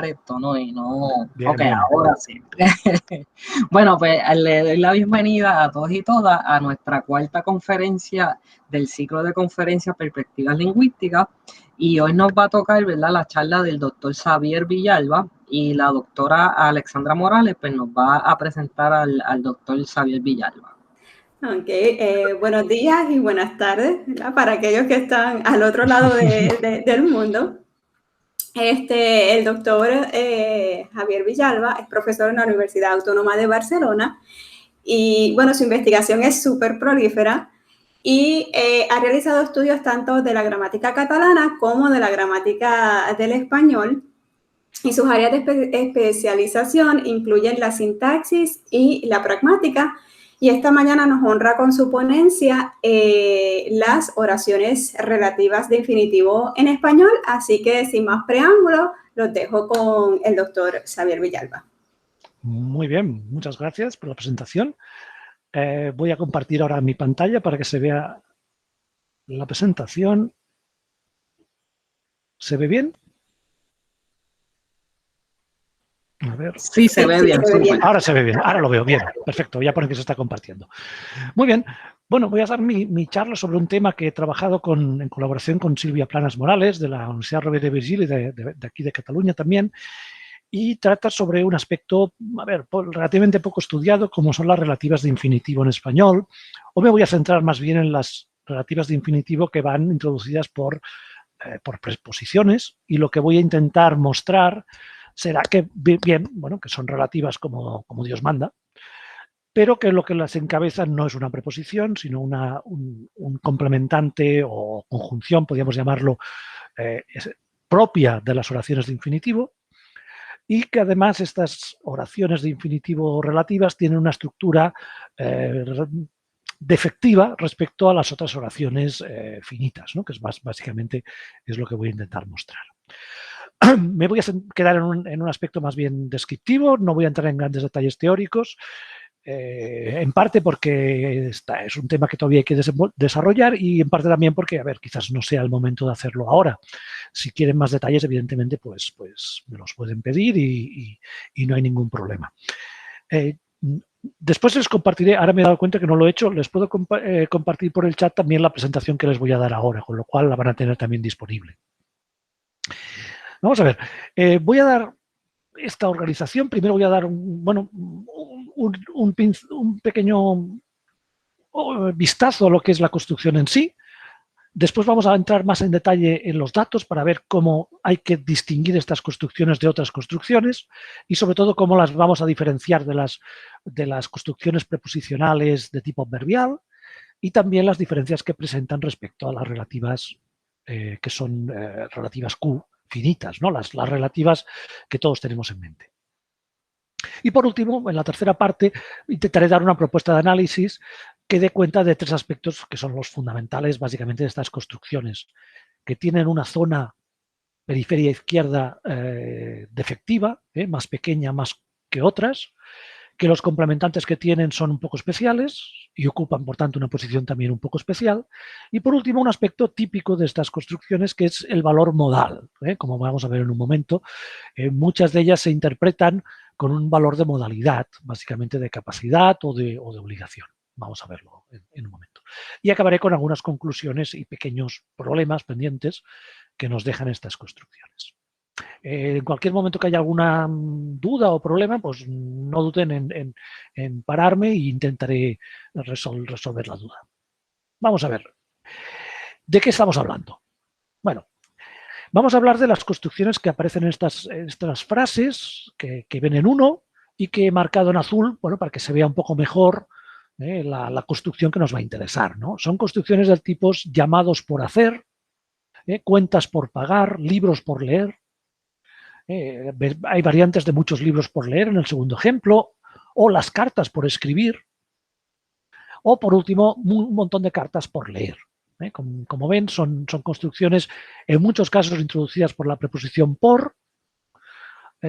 esto, ¿no? Y no, bien, ok, bien. ahora sí. Bueno, pues le doy la bienvenida a todos y todas a nuestra cuarta conferencia del ciclo de conferencias Perspectivas Lingüísticas. Y hoy nos va a tocar, ¿verdad?, la charla del doctor Xavier Villalba, y la doctora Alexandra Morales pues nos va a presentar al doctor Xavier Villalba. Ok, buenos días y buenas tardes, ¿verdad?, para aquellos que están al otro lado del mundo. El doctor Xavier Villalba es profesor en la Universidad Autónoma de Barcelona y, bueno, su investigación es súper prolífera y ha realizado estudios tanto de la gramática catalana como de la gramática del español, y sus áreas de especialización incluyen la sintaxis y la pragmática. Y esta mañana nos honra con su ponencia las oraciones relativas de infinitivo en español. Así que, sin más preámbulo, los dejo con el doctor Xavier Villalba. Muy bien, muchas gracias por la presentación. Voy a compartir ahora mi pantalla para que se vea la presentación. ¿Se ve bien? A ver. Sí, se ve bien. Ahora se ve bien, ahora lo veo bien. Perfecto, ya pone que se está compartiendo. Muy bien. Bueno, voy a dar mi charla sobre un tema que he trabajado en colaboración con Silvia Planas Morales, de la Universidad Rovira i Virgili, de aquí de Cataluña también, y trata sobre un aspecto, a ver, relativamente poco estudiado, como son las relativas de infinitivo en español, o me voy a centrar más bien en las relativas de infinitivo que van introducidas por preposiciones, y lo que voy a intentar mostrar será que, bien, bueno, que son relativas como Dios manda, pero que lo que las encabeza no es una preposición, sino un complementante o conjunción, podríamos llamarlo, propia de las oraciones de infinitivo, y que además estas oraciones de infinitivo relativas tienen una estructura defectiva respecto a las otras oraciones finitas, ¿no?, que es básicamente es lo que voy a intentar mostrar. Me voy a quedar en un aspecto más bien descriptivo, no voy a entrar en grandes detalles teóricos, en parte porque es un tema que todavía hay que desarrollar, y en parte también porque, a ver, quizás no sea el momento de hacerlo ahora. Si quieren más detalles, evidentemente, pues me los pueden pedir y no hay ningún problema. Después les compartiré, ahora me he dado cuenta que no lo he hecho, les puedo compartir por el chat también la presentación que les voy a dar ahora, con lo cual la van a tener también disponible. Vamos a ver, voy a dar esta organización. Primero voy a dar un pequeño vistazo a lo que es la construcción en sí. Después vamos a entrar más en detalle en los datos para ver cómo hay que distinguir estas construcciones de otras construcciones, y sobre todo cómo las vamos a diferenciar de las construcciones preposicionales de tipo adverbial, y también las diferencias que presentan respecto a las relativas que son relativas Q finitas, ¿no?, las relativas que todos tenemos en mente. Y por último, en la tercera parte, intentaré dar una propuesta de análisis que dé cuenta de tres aspectos que son los fundamentales básicamente de estas construcciones, que tienen una zona periferia izquierda defectiva, más pequeña más que otras, que los complementantes que tienen son un poco especiales y ocupan, por tanto, una posición también un poco especial. Y, por último, un aspecto típico de estas construcciones, que es el valor modal. Como vamos a ver en un momento, muchas de ellas se interpretan con un valor de modalidad, básicamente de capacidad o de obligación. Vamos a verlo en un momento. Y acabaré con algunas conclusiones y pequeños problemas pendientes que nos dejan estas construcciones. En cualquier momento que haya alguna duda o problema, pues no duden en pararme e intentaré resolver la duda. Vamos a ver. ¿De qué estamos hablando? Bueno, vamos a hablar de las construcciones que aparecen en estas frases que ven en uno y que he marcado en azul, bueno, para que se vea un poco mejor la construcción que nos va a interesar, ¿no? Son construcciones del tipo llamados por hacer, cuentas por pagar, libros por leer. Hay variantes de muchos libros por leer en el segundo ejemplo, o las cartas por escribir, o por último, un montón de cartas por leer. Como ven, son construcciones en muchos casos introducidas por la preposición por.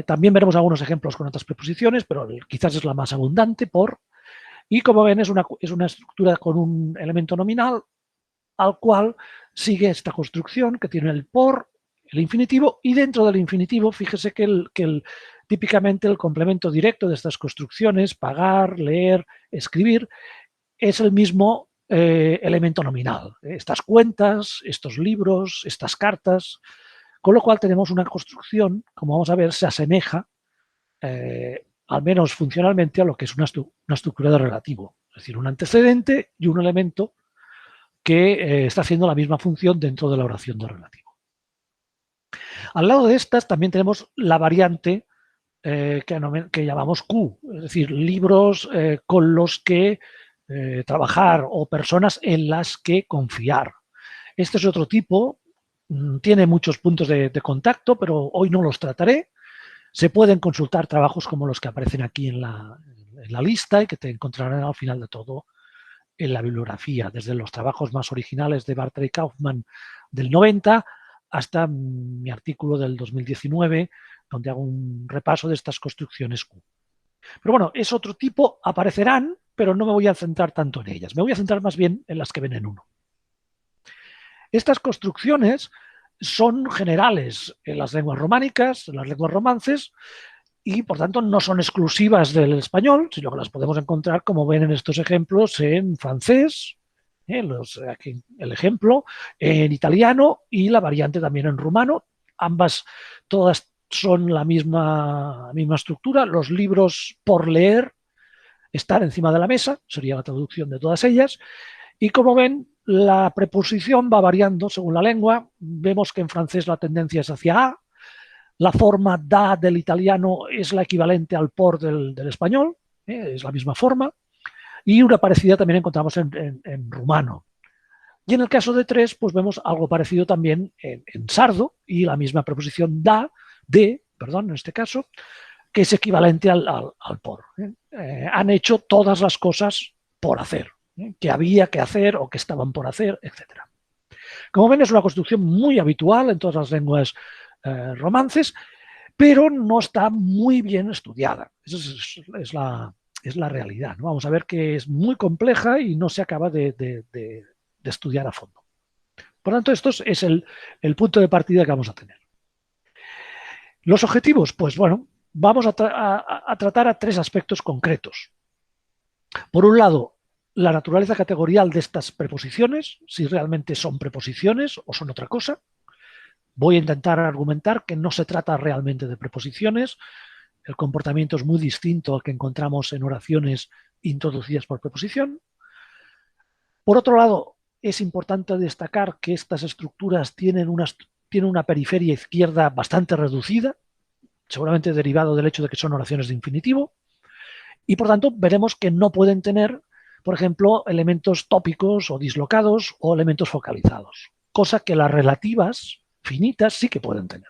También veremos algunos ejemplos con otras preposiciones, pero quizás es la más abundante, por. Y como ven, es una estructura con un elemento nominal al cual sigue esta construcción que tiene el por el infinitivo, y dentro del infinitivo, fíjese que típicamente el complemento directo de estas construcciones, pagar, leer, escribir, es el mismo elemento nominal. Estas cuentas, estos libros, estas cartas, con lo cual tenemos una construcción, como vamos a ver, se asemeja, al menos funcionalmente, a lo que es una estructura de relativo. Es decir, un antecedente y un elemento que está haciendo la misma función dentro de la oración de relativo. Al lado de estas también tenemos la variante que llamamos Q, es decir, libros con los que trabajar o personas en las que confiar. Este es otro tipo, tiene muchos puntos de contacto, pero hoy no los trataré. Se pueden consultar trabajos como los que aparecen aquí en la lista y que te encontrarán al final de todo en la bibliografía, desde los trabajos más originales de Bartra y Kaufman del 90 hasta mi artículo del 2019, donde hago un repaso de estas construcciones Q. Pero bueno, es otro tipo, aparecerán, pero no me voy a centrar tanto en ellas. Me voy a centrar más bien en las que ven en uno. Estas construcciones son generales en las lenguas románicas, en las lenguas romances, y por tanto no son exclusivas del español, sino que las podemos encontrar, como ven en estos ejemplos, en francés, aquí el ejemplo, en italiano y la variante también en rumano. Ambas, todas son la misma estructura. Los libros por leer están encima de la mesa, sería la traducción de todas ellas. Y como ven, la preposición va variando según la lengua. Vemos que en francés la tendencia es hacia a. La forma da del italiano es la equivalente al por del español, es la misma forma. Y una parecida también encontramos en rumano. Y en el caso de tres, pues vemos algo parecido también en sardo y la misma preposición perdón, en este caso, que es equivalente al por. Han hecho todas las cosas por hacer, que había que hacer o que estaban por hacer, etc. Como ven, es una construcción muy habitual en todas las lenguas romances, pero no está muy bien estudiada. Esa es la realidad, ¿no? Vamos a ver que es muy compleja y no se acaba de estudiar a fondo. Por lo tanto, esto es el punto de partida que vamos a tener. Los objetivos, pues bueno, vamos a tratar a tres aspectos concretos. Por un lado, la naturaleza categorial de estas preposiciones, si realmente son preposiciones o son otra cosa. Voy a intentar argumentar que no se trata realmente de preposiciones. El comportamiento es muy distinto al que encontramos en oraciones introducidas por preposición. Por otro lado, es importante destacar que estas estructuras tienen una periferia izquierda bastante reducida, seguramente derivado del hecho de que son oraciones de infinitivo, y por tanto veremos que no pueden tener, por ejemplo, elementos tópicos o dislocados o elementos focalizados, cosa que las relativas finitas sí que pueden tener.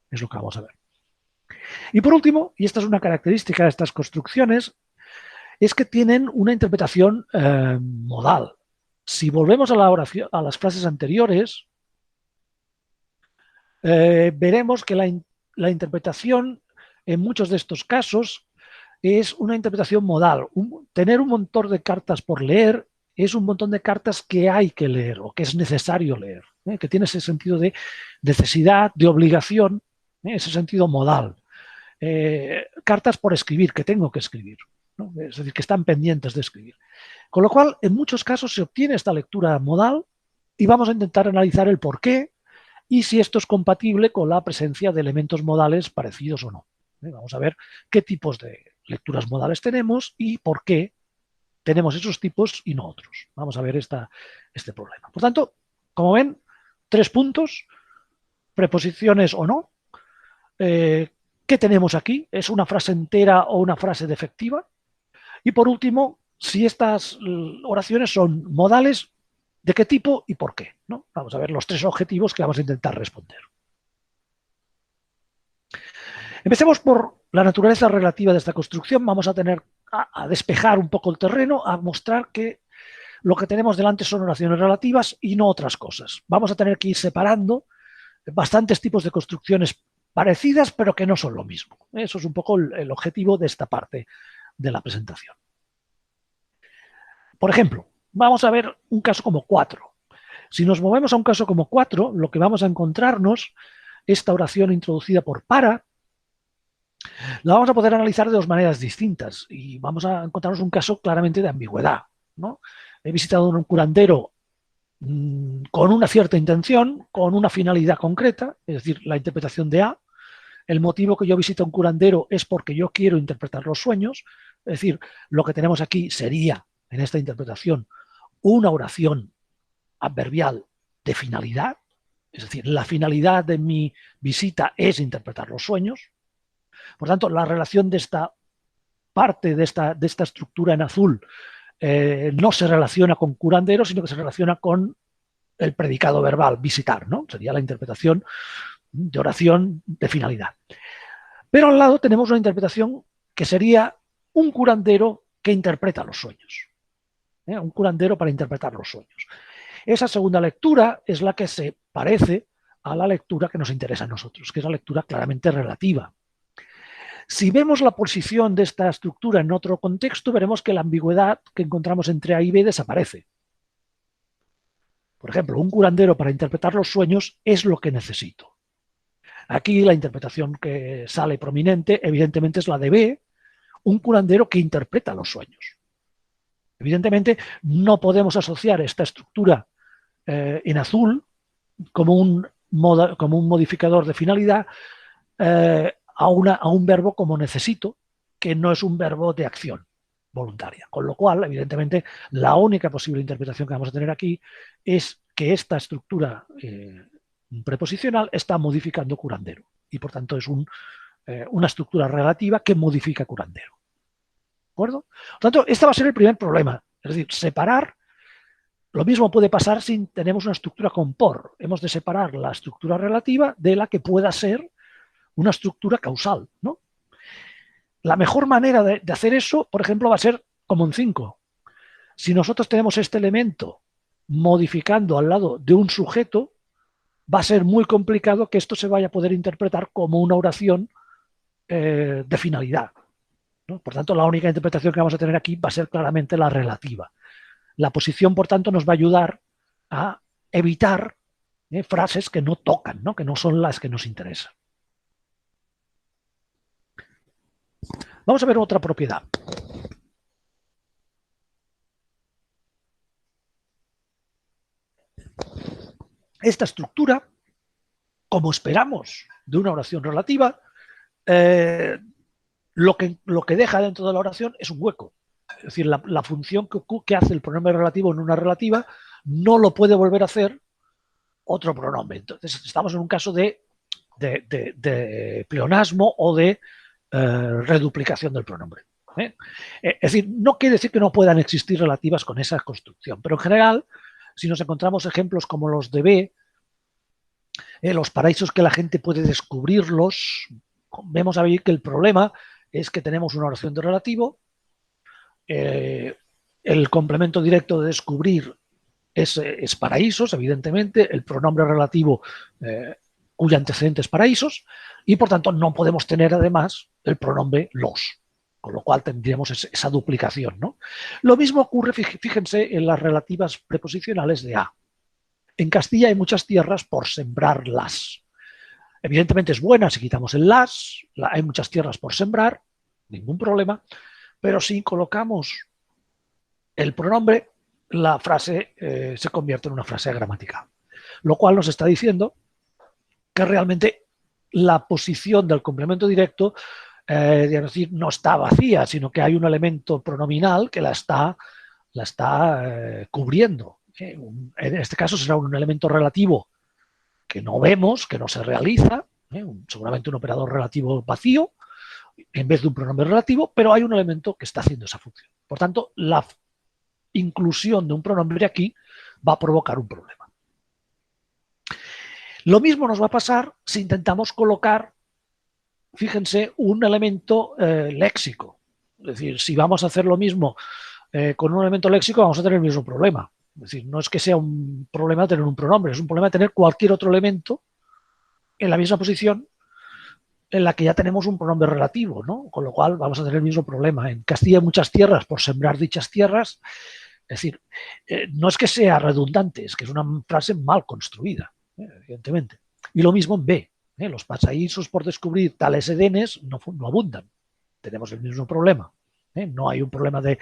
Es lo que vamos a ver. Y por último, y esta es una característica de estas construcciones, es que tienen una interpretación modal. Si volvemos a la oración, a las frases anteriores, veremos que la interpretación en muchos de estos casos es una interpretación modal. Tener un montón de cartas por leer es un montón de cartas que hay que leer o que es necesario leer, que tiene ese sentido de necesidad, de obligación, ese sentido modal. Cartas por escribir, que tengo que escribir, ¿no? Es decir, que están pendientes de escribir. Con lo cual, en muchos casos se obtiene esta lectura modal y vamos a intentar analizar el por qué y si esto es compatible con la presencia de elementos modales parecidos o no. Vamos a ver qué tipos de lecturas modales tenemos y por qué tenemos esos tipos y no otros. Vamos a ver este problema. Por tanto, como ven, 3 puntos, preposiciones o no. ¿Qué tenemos aquí? ¿Es una frase entera o una frase defectiva? Y por último, si estas oraciones son modales, ¿de qué tipo y por qué? ¿No? Vamos a ver los 3 objetivos que vamos a intentar responder. Empecemos por la naturaleza relativa de esta construcción. Vamos a tener a despejar un poco el terreno, a mostrar que lo que tenemos delante son oraciones relativas y no otras cosas. Vamos a tener que ir separando bastantes tipos de construcciones parecidas, pero que no son lo mismo. Eso es un poco el objetivo de esta parte de la presentación. Por ejemplo, vamos a ver un caso como 4. Si nos movemos a un caso como 4, lo que vamos a encontrarnos esta oración introducida por para, la vamos a poder analizar de dos maneras distintas y vamos a encontrarnos un caso claramente de ambigüedad, ¿no? He visitado un curandero con una cierta intención, con una finalidad concreta, es decir, la interpretación de A. El motivo que yo visito a un curandero es porque yo quiero interpretar los sueños, es decir, lo que tenemos aquí sería, en esta interpretación, una oración adverbial de finalidad, es decir, la finalidad de mi visita es interpretar los sueños. Por tanto, la relación de esta parte, de esta estructura en azul, no se relaciona con curandero, sino que se relaciona con el predicado verbal, visitar, ¿no? Sería la interpretación de oración de finalidad. Pero al lado tenemos una interpretación que sería un curandero que interpreta los sueños. Un curandero para interpretar los sueños. Esa segunda lectura es la que se parece a la lectura que nos interesa a nosotros, que es la lectura claramente relativa. Si vemos la posición de esta estructura en otro contexto, veremos que la ambigüedad que encontramos entre A y B desaparece. Por ejemplo, un curandero para interpretar los sueños es lo que necesito. Aquí la interpretación que sale prominente, evidentemente, es la de B, un curandero que interpreta los sueños. Evidentemente, no podemos asociar esta estructura en azul como un modificador de finalidad a un verbo como necesito, que no es un verbo de acción voluntaria. Con lo cual, evidentemente, la única posible interpretación que vamos a tener aquí es que esta estructura preposicional está modificando curandero y, por tanto, es una estructura relativa que modifica curandero. ¿De acuerdo? Por tanto, este va a ser el primer problema. Es decir, separar. Lo mismo puede pasar si tenemos una estructura con por. Hemos de separar la estructura relativa de la que pueda ser una estructura causal, ¿no? La mejor manera de hacer eso, por ejemplo, va a ser como en 5. Si nosotros tenemos este elemento modificando al lado de un sujeto, va a ser muy complicado que esto se vaya a poder interpretar como una oración de finalidad, ¿no? Por tanto, la única interpretación que vamos a tener aquí va a ser claramente la relativa. La posición, por tanto, nos va a ayudar a evitar frases que no tocan, ¿no? Que no son las que nos interesan. Vamos a ver otra propiedad. Esta estructura, como esperamos de una oración relativa, lo que deja dentro de la oración es un hueco. Es decir, la función que hace el pronombre relativo en una relativa no lo puede volver a hacer otro pronombre. Entonces, estamos en un caso de pleonasmo o de reduplicación del pronombre. Es decir, no quiere decir que no puedan existir relativas con esa construcción, pero en general, si nos encontramos ejemplos como los de B, los paraísos que la gente puede descubrirlos, vemos ahí que el problema es que tenemos una oración de relativo, el complemento directo de descubrir es paraísos, evidentemente, el pronombre relativo cuyo antecedente es paraísos, y por tanto no podemos tener además el pronombre los, con lo cual tendríamos esa duplicación, ¿no? Lo mismo ocurre, fíjense, en las relativas preposicionales de A. En Castilla hay muchas tierras por sembrarlas. Evidentemente es buena si quitamos el las, hay muchas tierras por sembrar, ningún problema, pero si colocamos el pronombre, la frase se convierte en una frase gramatical, lo cual nos está diciendo que realmente la posición del complemento directo decir, no está vacía, sino que hay un elemento pronominal que la está cubriendo. En este caso será un elemento relativo que no vemos, que no se realiza, seguramente un operador relativo vacío, en vez de un pronombre relativo, pero hay un elemento que está haciendo esa función. Por tanto, la inclusión de un pronombre aquí va a provocar un problema. Lo mismo nos va a pasar si intentamos colocar, fíjense, un elemento léxico. Es decir, si vamos a hacer lo mismo con un elemento léxico, vamos a tener el mismo problema. Es decir, no es que sea un problema tener un pronombre, es un problema tener cualquier otro elemento en la misma posición en la que ya tenemos un pronombre relativo, ¿no? Con lo cual vamos a tener el mismo problema. En Castilla hay muchas tierras por sembrar dichas tierras. Es decir, no es que sea redundante, es que es una frase mal construida, evidentemente. Y lo mismo en B. Los pasadizos por descubrir tales edenes no abundan. Tenemos el mismo problema. No hay un problema de...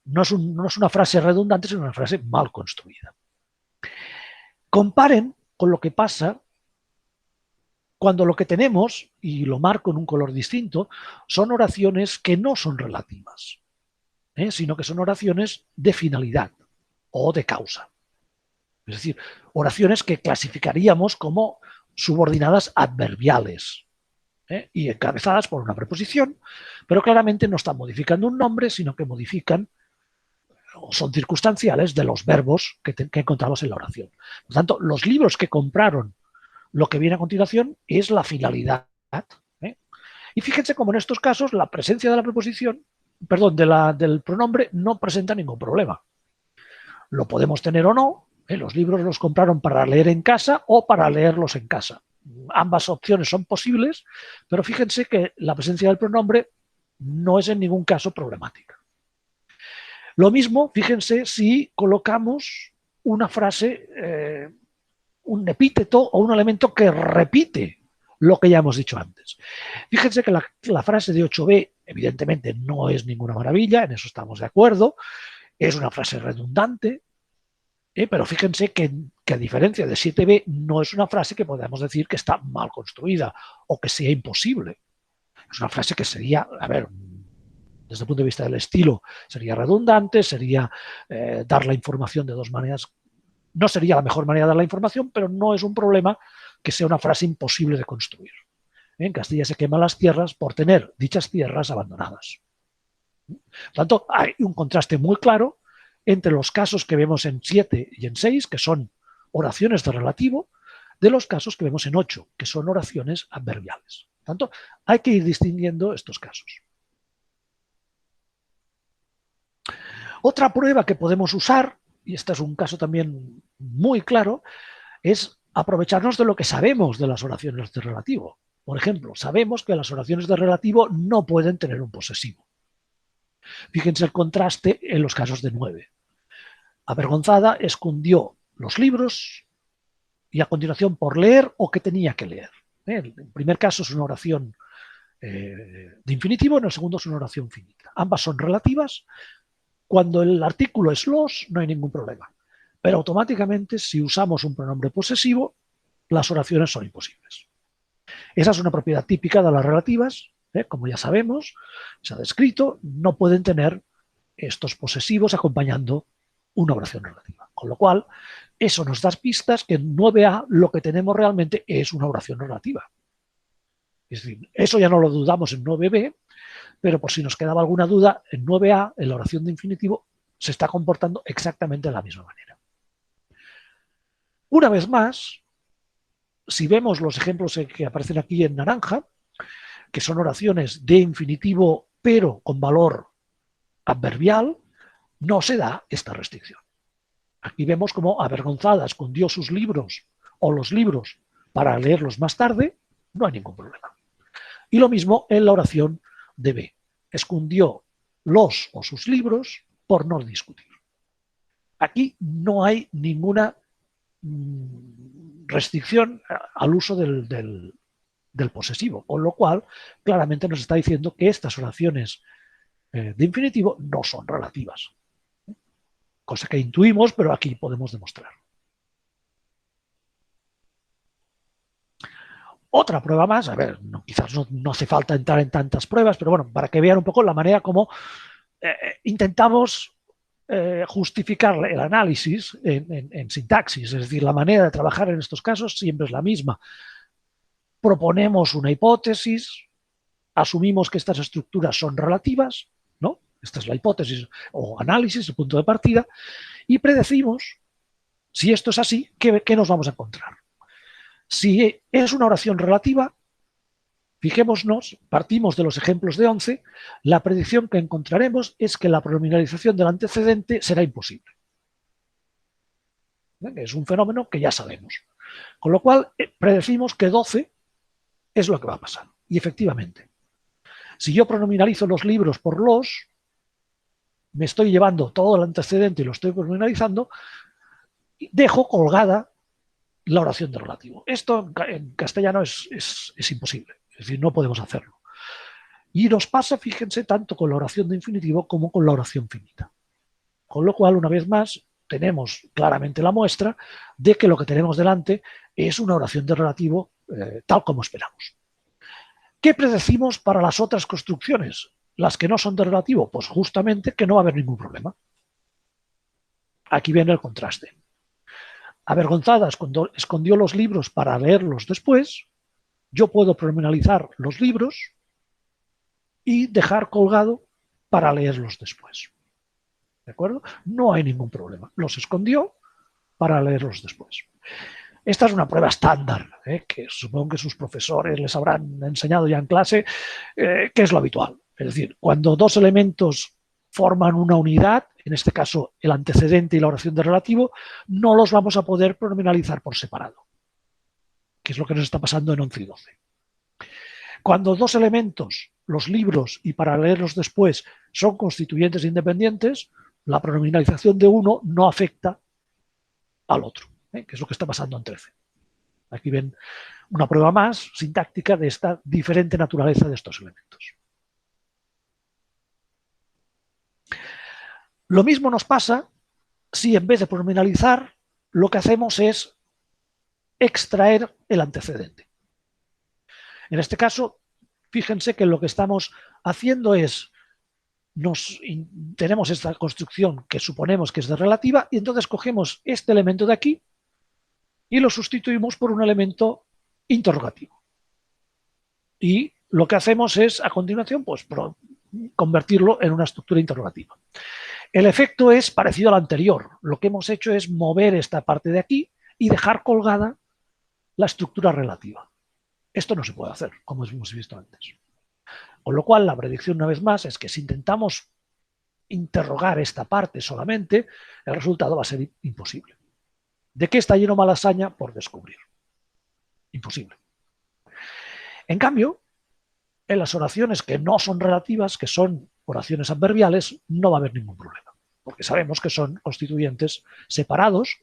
No es una frase redundante, sino una frase mal construida. Comparen con lo que pasa cuando lo que tenemos, y lo marco en un color distinto, son oraciones que no son relativas, sino que son oraciones de finalidad o de causa. Es decir, oraciones que clasificaríamos como subordinadas adverbiales y encabezadas por una preposición, pero claramente no están modificando un nombre, sino que modifican o son circunstanciales de los verbos que encontramos en la oración. Por lo tanto, los libros que compraron, lo que viene a continuación es la finalidad. Y fíjense cómo en estos casos la presencia de la preposición, perdón, del pronombre no presenta ningún problema. Lo podemos tener o no. Los libros los compraron para leer en casa o para leerlos en casa. Ambas opciones son posibles, pero fíjense que la presencia del pronombre no es en ningún caso problemática. Lo mismo, fíjense, si colocamos una frase, un epíteto o un elemento que repite lo que ya hemos dicho antes. Fíjense que la frase de 8b, evidentemente, no es ninguna maravilla, en eso estamos de acuerdo, es una frase redundante, pero fíjense que a diferencia de 7b, no es una frase que podamos decir que está mal construida o que sea imposible. Es una frase que sería, a ver, desde el punto de vista del estilo, sería redundante, sería dar la información de dos maneras. No sería la mejor manera de dar la información, pero no es un problema que sea una frase imposible de construir. En Castilla se queman las tierras por tener dichas tierras abandonadas. Por tanto, hay un contraste muy claro entre los casos que vemos en 7 y en 6, que son oraciones de relativo, de los casos que vemos en 8, que son oraciones adverbiales. Por tanto, hay que ir distinguiendo estos casos. Otra prueba que podemos usar, y este es un caso también muy claro, es aprovecharnos de lo que sabemos de las oraciones de relativo. Por ejemplo, sabemos que las oraciones de relativo no pueden tener un posesivo. Fíjense el contraste en los casos de 9. Avergonzada escondió los libros y a continuación por leer o que tenía que leer. El primer caso es una oración de infinitivo, en el segundo es una oración finita. Ambas son relativas. Cuando el artículo es los, no hay ningún problema. Pero automáticamente, si usamos un pronombre posesivo, las oraciones son imposibles. Esa es una propiedad típica de las relativas. Como ya sabemos, se ha descrito, no pueden tener estos posesivos acompañando una oración relativa. Con lo cual, eso nos da pistas que en 9a lo que tenemos realmente es una oración relativa. Es decir, eso ya no lo dudamos en 9b, pero por si nos quedaba alguna duda, en 9a, en la oración de infinitivo, se está comportando exactamente de la misma manera. Una vez más, si vemos los ejemplos que aparecen aquí en naranja, que son oraciones de infinitivo pero con valor adverbial, no se da esta restricción. Aquí vemos como avergonzada escondió sus libros o los libros para leerlos más tarde, no hay ningún problema. Y lo mismo en la oración de B. Escondió los o sus libros por no discutir. Aquí no hay ninguna restricción al uso del posesivo, con lo cual claramente nos está diciendo que estas oraciones de infinitivo no son relativas. Cosa que intuimos, pero aquí podemos demostrar. Otra prueba más, a ver, quizás no hace falta entrar en tantas pruebas, pero bueno, para que vean un poco la manera como intentamos justificar el análisis en sintaxis, es decir, la manera de trabajar en estos casos siempre es la misma. Proponemos una hipótesis, asumimos que estas estructuras son relativas, ¿no? Esta es la hipótesis o análisis, el punto de partida, y predecimos, si esto es así, ¿qué nos vamos a encontrar? Si es una oración relativa, fijémonos, partimos de los ejemplos de 11, la predicción que encontraremos es que la pronominalización del antecedente será imposible. Es un fenómeno que ya sabemos. Con lo cual, predecimos que 12 es lo que va a pasar. Y efectivamente, si yo pronominalizo los libros por los, me estoy llevando todo el antecedente y lo estoy pronominalizando, y dejo colgada la oración de relativo. Esto en castellano es imposible, es decir, no podemos hacerlo. Y nos pasa, fíjense, tanto con la oración de infinitivo como con la oración finita. Con lo cual, una vez más, tenemos claramente la muestra de que lo que tenemos delante es una oración de relativo tal como esperamos. ¿Qué predecimos para las otras construcciones? Las que no son de relativo, pues justamente que no va a haber ningún problema. Aquí viene el contraste. Avergonzada escondió los libros para leerlos después. Yo puedo pronominalizar los libros y dejar colgado para leerlos después. ¿De acuerdo? No hay ningún problema. Los escondió para leerlos después. Esta es una prueba estándar, que supongo que sus profesores les habrán enseñado ya en clase, que es lo habitual. Es decir, cuando dos elementos forman una unidad, en este caso el antecedente y la oración de relativo, no los vamos a poder pronominalizar por separado, que es lo que nos está pasando en 11 y 12. Cuando dos elementos, los libros y para leerlos después, son constituyentes independientes, la pronominalización de uno no afecta al otro, que es lo que está pasando en 13. Aquí ven una prueba más sintáctica de esta diferente naturaleza de estos elementos. Lo mismo nos pasa si en vez de pronominalizar lo que hacemos es extraer el antecedente. En este caso, fíjense que lo que estamos haciendo es, tenemos esta construcción que suponemos que es de relativa y entonces cogemos este elemento de aquí y lo sustituimos por un elemento interrogativo. Y lo que hacemos es, a continuación, pues convertirlo en una estructura interrogativa. El efecto es parecido al anterior. Lo que hemos hecho es mover esta parte de aquí y dejar colgada la estructura relativa. Esto no se puede hacer, como hemos visto antes. Con lo cual, la predicción, una vez más, es que si intentamos interrogar esta parte solamente, el resultado va a ser imposible. ¿De qué está lleno Malasaña? Por descubrir. Imposible. En cambio, en las oraciones que no son relativas, que son oraciones adverbiales, no va a haber ningún problema, porque sabemos que son constituyentes separados.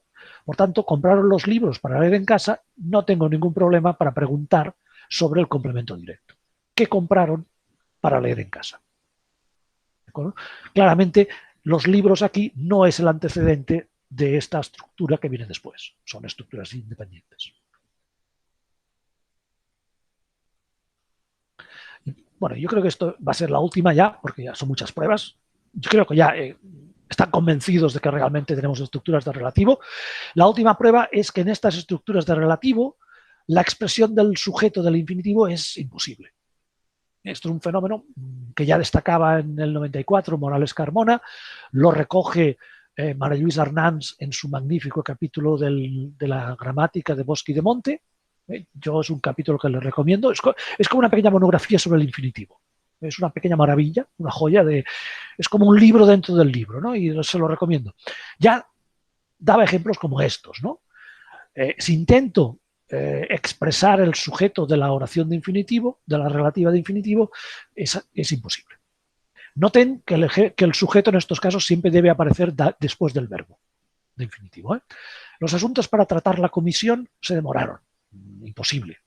Por tanto, compraron los libros para leer en casa, no tengo ningún problema para preguntar sobre el complemento directo. ¿Qué compraron para leer en casa? ¿De acuerdo? Claramente, los libros aquí no es el antecedente de esta estructura que viene después. Son estructuras independientes. Bueno, yo creo que esto va a ser la última ya, porque ya son muchas pruebas. Yo creo que ya están convencidos de que realmente tenemos estructuras de relativo. La última prueba es que en estas estructuras de relativo la expresión del sujeto del infinitivo es imposible. Esto es un fenómeno que ya destacaba en el 94 Morales Carmona, lo recoge María Luisa Arnans en su magnífico capítulo de la gramática de Bosch y de Monte. Yo es un capítulo que les recomiendo. Es como una pequeña monografía sobre el infinitivo. Es una pequeña maravilla, una joya. Es como un libro dentro del libro, ¿no? Y se lo recomiendo. Ya daba ejemplos como estos, ¿no? Si intento expresar el sujeto de la oración de infinitivo, de la relativa de infinitivo, es imposible. Noten que el sujeto en estos casos siempre debe aparecer después del verbo de infinitivo. Los asuntos para tratar la comisión se demoraron. Imposible.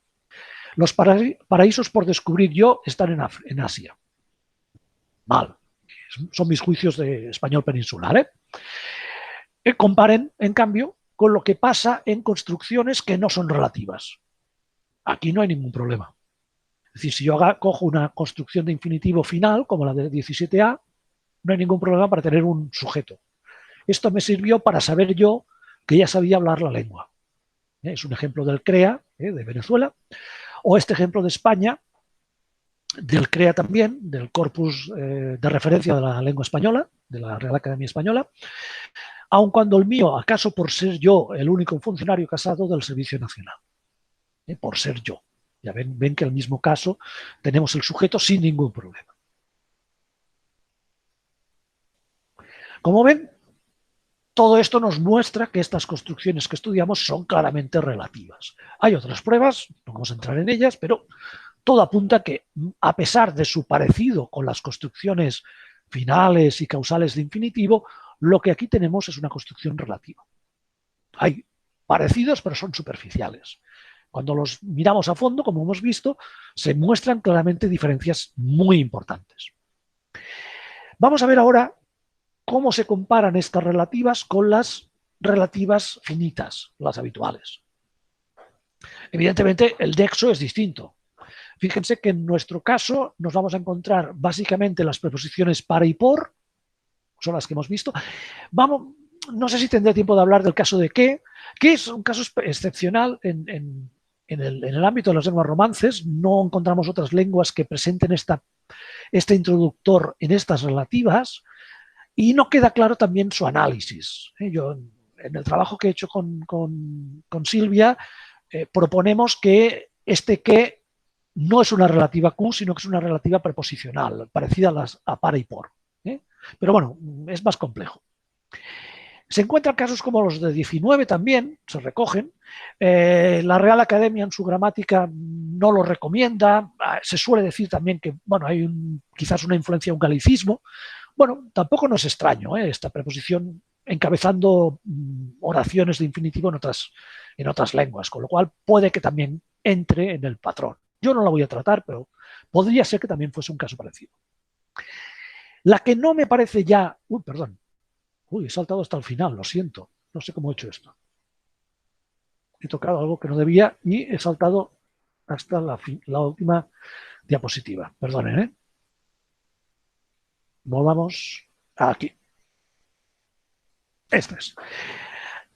Los paraísos por descubrir yo están en Asia. Mal. Son mis juicios de español peninsular. Comparen, en cambio, con lo que pasa en construcciones que no son relativas. Aquí no hay ningún problema. Es decir, si yo cojo una construcción de infinitivo final, como la de 17a, no hay ningún problema para tener un sujeto. Esto me sirvió para saber yo que ya sabía hablar la lengua. Es un ejemplo del CREA, de Venezuela, o este ejemplo de España, del CREA también, del corpus de referencia de la lengua española, de la Real Academia Española, aun cuando el mío, acaso por ser yo el único funcionario casado del Servicio Nacional, por ser yo. Ya ven que en el mismo caso tenemos el sujeto sin ningún problema. Como ven, todo esto nos muestra que estas construcciones que estudiamos son claramente relativas. Hay otras pruebas, no vamos a entrar en ellas, pero todo apunta a que, a pesar de su parecido con las construcciones finales y causales de infinitivo, lo que aquí tenemos es una construcción relativa. Hay parecidos, pero son superficiales. Cuando los miramos a fondo, como hemos visto, se muestran claramente diferencias muy importantes. Vamos a ver ahora cómo se comparan estas relativas con las relativas finitas, las habituales. Evidentemente, el nexo es distinto. Fíjense que en nuestro caso nos vamos a encontrar básicamente las preposiciones para y por, son las que hemos visto. No sé si tendré tiempo de hablar del caso de que es un caso excepcional en el ámbito de las lenguas romances. No encontramos otras lenguas que presenten este introductor en estas relativas y no queda claro también su análisis. Yo, en el trabajo que he hecho con Silvia, proponemos que este que no es una relativa Q, sino que es una relativa preposicional, parecida a para y por. Pero bueno, es más complejo. Se encuentran casos como los de 19 también, se recogen. La Real Academia en su gramática no lo recomienda. Se suele decir también que bueno, hay quizás una influencia de un galicismo. Bueno, tampoco no es extraño esta preposición encabezando oraciones de infinitivo en otras lenguas, con lo cual puede que también entre en el patrón. Yo no la voy a tratar, pero podría ser que también fuese un caso parecido. La que no me parece ya... perdón. He saltado hasta el final, lo siento. No sé cómo he hecho esto. He tocado algo que no debía y he saltado hasta la última diapositiva. Perdonen, ¿eh? Volvamos aquí. Este es.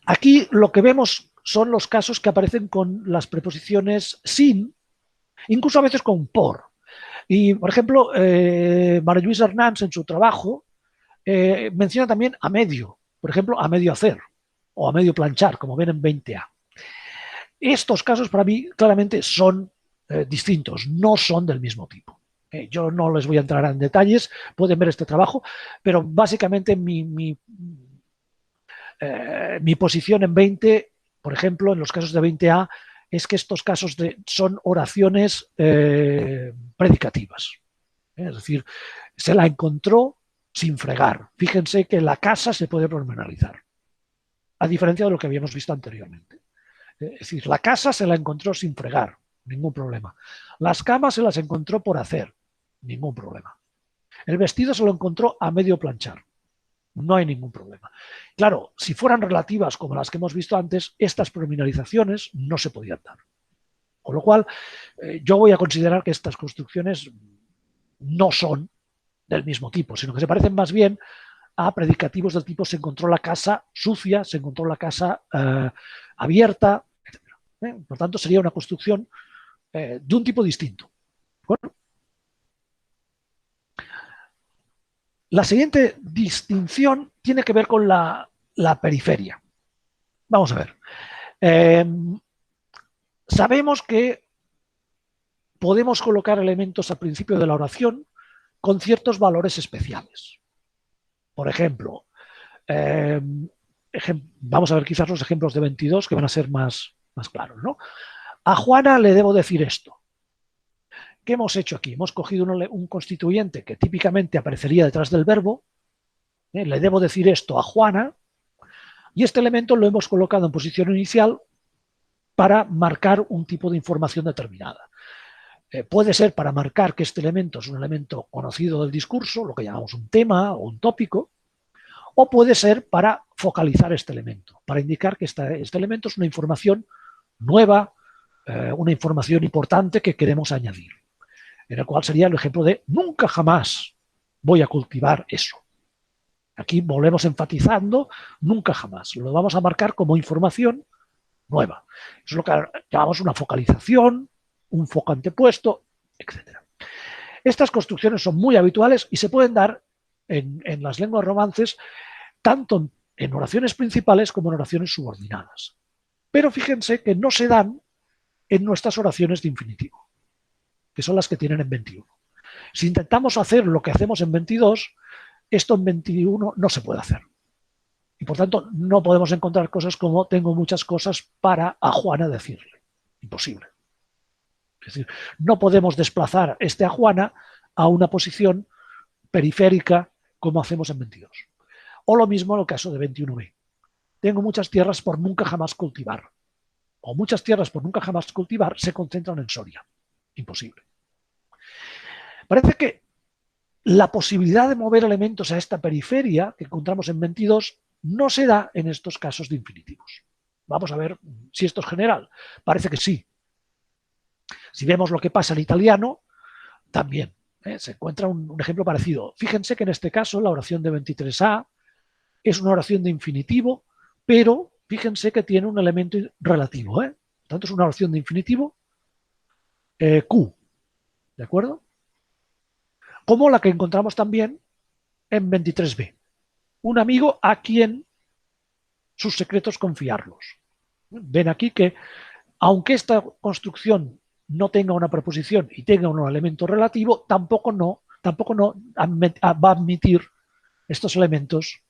Aquí lo que vemos son los casos que aparecen con las preposiciones sin, incluso a veces con por. Y, por ejemplo, María Luisa Hernández en su trabajo menciona también a medio, por ejemplo, a medio hacer o a medio planchar, como ven en 20A. Estos casos para mí claramente son distintos, no son del mismo tipo. Yo no les voy a entrar en detalles, pueden ver este trabajo, pero básicamente mi posición en 20, por ejemplo, en los casos de 20A, es que estos casos son oraciones predicativas. Es decir, se la encontró sin fregar. Fíjense que la casa se puede pormenorizar, a diferencia de lo que habíamos visto anteriormente. Es decir, la casa se la encontró sin fregar, ningún problema. Las camas se las encontró por hacer, ningún problema. El vestido se lo encontró a medio planchar, no hay ningún problema. Claro, si fueran relativas como las que hemos visto antes, estas pormenorizaciones no se podían dar. Con lo cual, yo voy a considerar que estas construcciones no son del mismo tipo, sino que se parecen más bien a predicativos del tipo se encontró la casa sucia, se encontró la casa abierta, etc. Por tanto, sería una construcción de un tipo distinto. Bueno. La siguiente distinción tiene que ver con la periferia. Vamos a ver. Sabemos que podemos colocar elementos al principio de la oración con ciertos valores especiales. Por ejemplo, vamos a ver quizás los ejemplos de 22 que van a ser más claros, ¿no? A Juana le debo decir esto. ¿Qué hemos hecho aquí? Hemos cogido un constituyente que típicamente aparecería detrás del verbo, le debo decir esto a Juana, y este elemento lo hemos colocado en posición inicial para marcar un tipo de información determinada. Puede ser para marcar que este elemento es un elemento conocido del discurso, lo que llamamos un tema o un tópico, o puede ser para focalizar este elemento, para indicar que este elemento es una información nueva, una información importante que queremos añadir, en el cual sería el ejemplo de nunca jamás voy a cultivar eso. Aquí volvemos enfatizando nunca jamás, lo vamos a marcar como información nueva. Eso es lo que llamamos una focalización, un foco antepuesto, etc. Estas construcciones son muy habituales y se pueden dar en las lenguas romances tanto en oraciones principales como en oraciones subordinadas. Pero fíjense que no se dan en nuestras oraciones de infinitivo, que son las que tienen en 21. Si intentamos hacer lo que hacemos en 22, esto en 21 no se puede hacer. Y por tanto no podemos encontrar cosas como tengo muchas cosas para a Juana decirle. Imposible. Es decir, no podemos desplazar este a Juana a una posición periférica como hacemos en 22. O lo mismo en el caso de 21b. tengo muchas tierras por nunca jamás cultivar. O muchas tierras por nunca jamás cultivar se concentran en Soria. Imposible. Parece que la posibilidad de mover elementos a esta periferia que encontramos en 22 no se da en estos casos de infinitivos. Vamos a ver si esto es general. Parece que sí. Si vemos lo que pasa en italiano, también se encuentra un ejemplo parecido. Fíjense que en este caso la oración de 23a es una oración de infinitivo, pero fíjense que tiene un elemento relativo. Por tanto, es una oración de infinitivo Q. ¿De acuerdo? Como la que encontramos también en 23b. Un amigo a quien sus secretos confiarlos. Ven aquí que, aunque esta construcción no tenga una preposición y tenga un elemento relativo, tampoco va a admitir estos elementos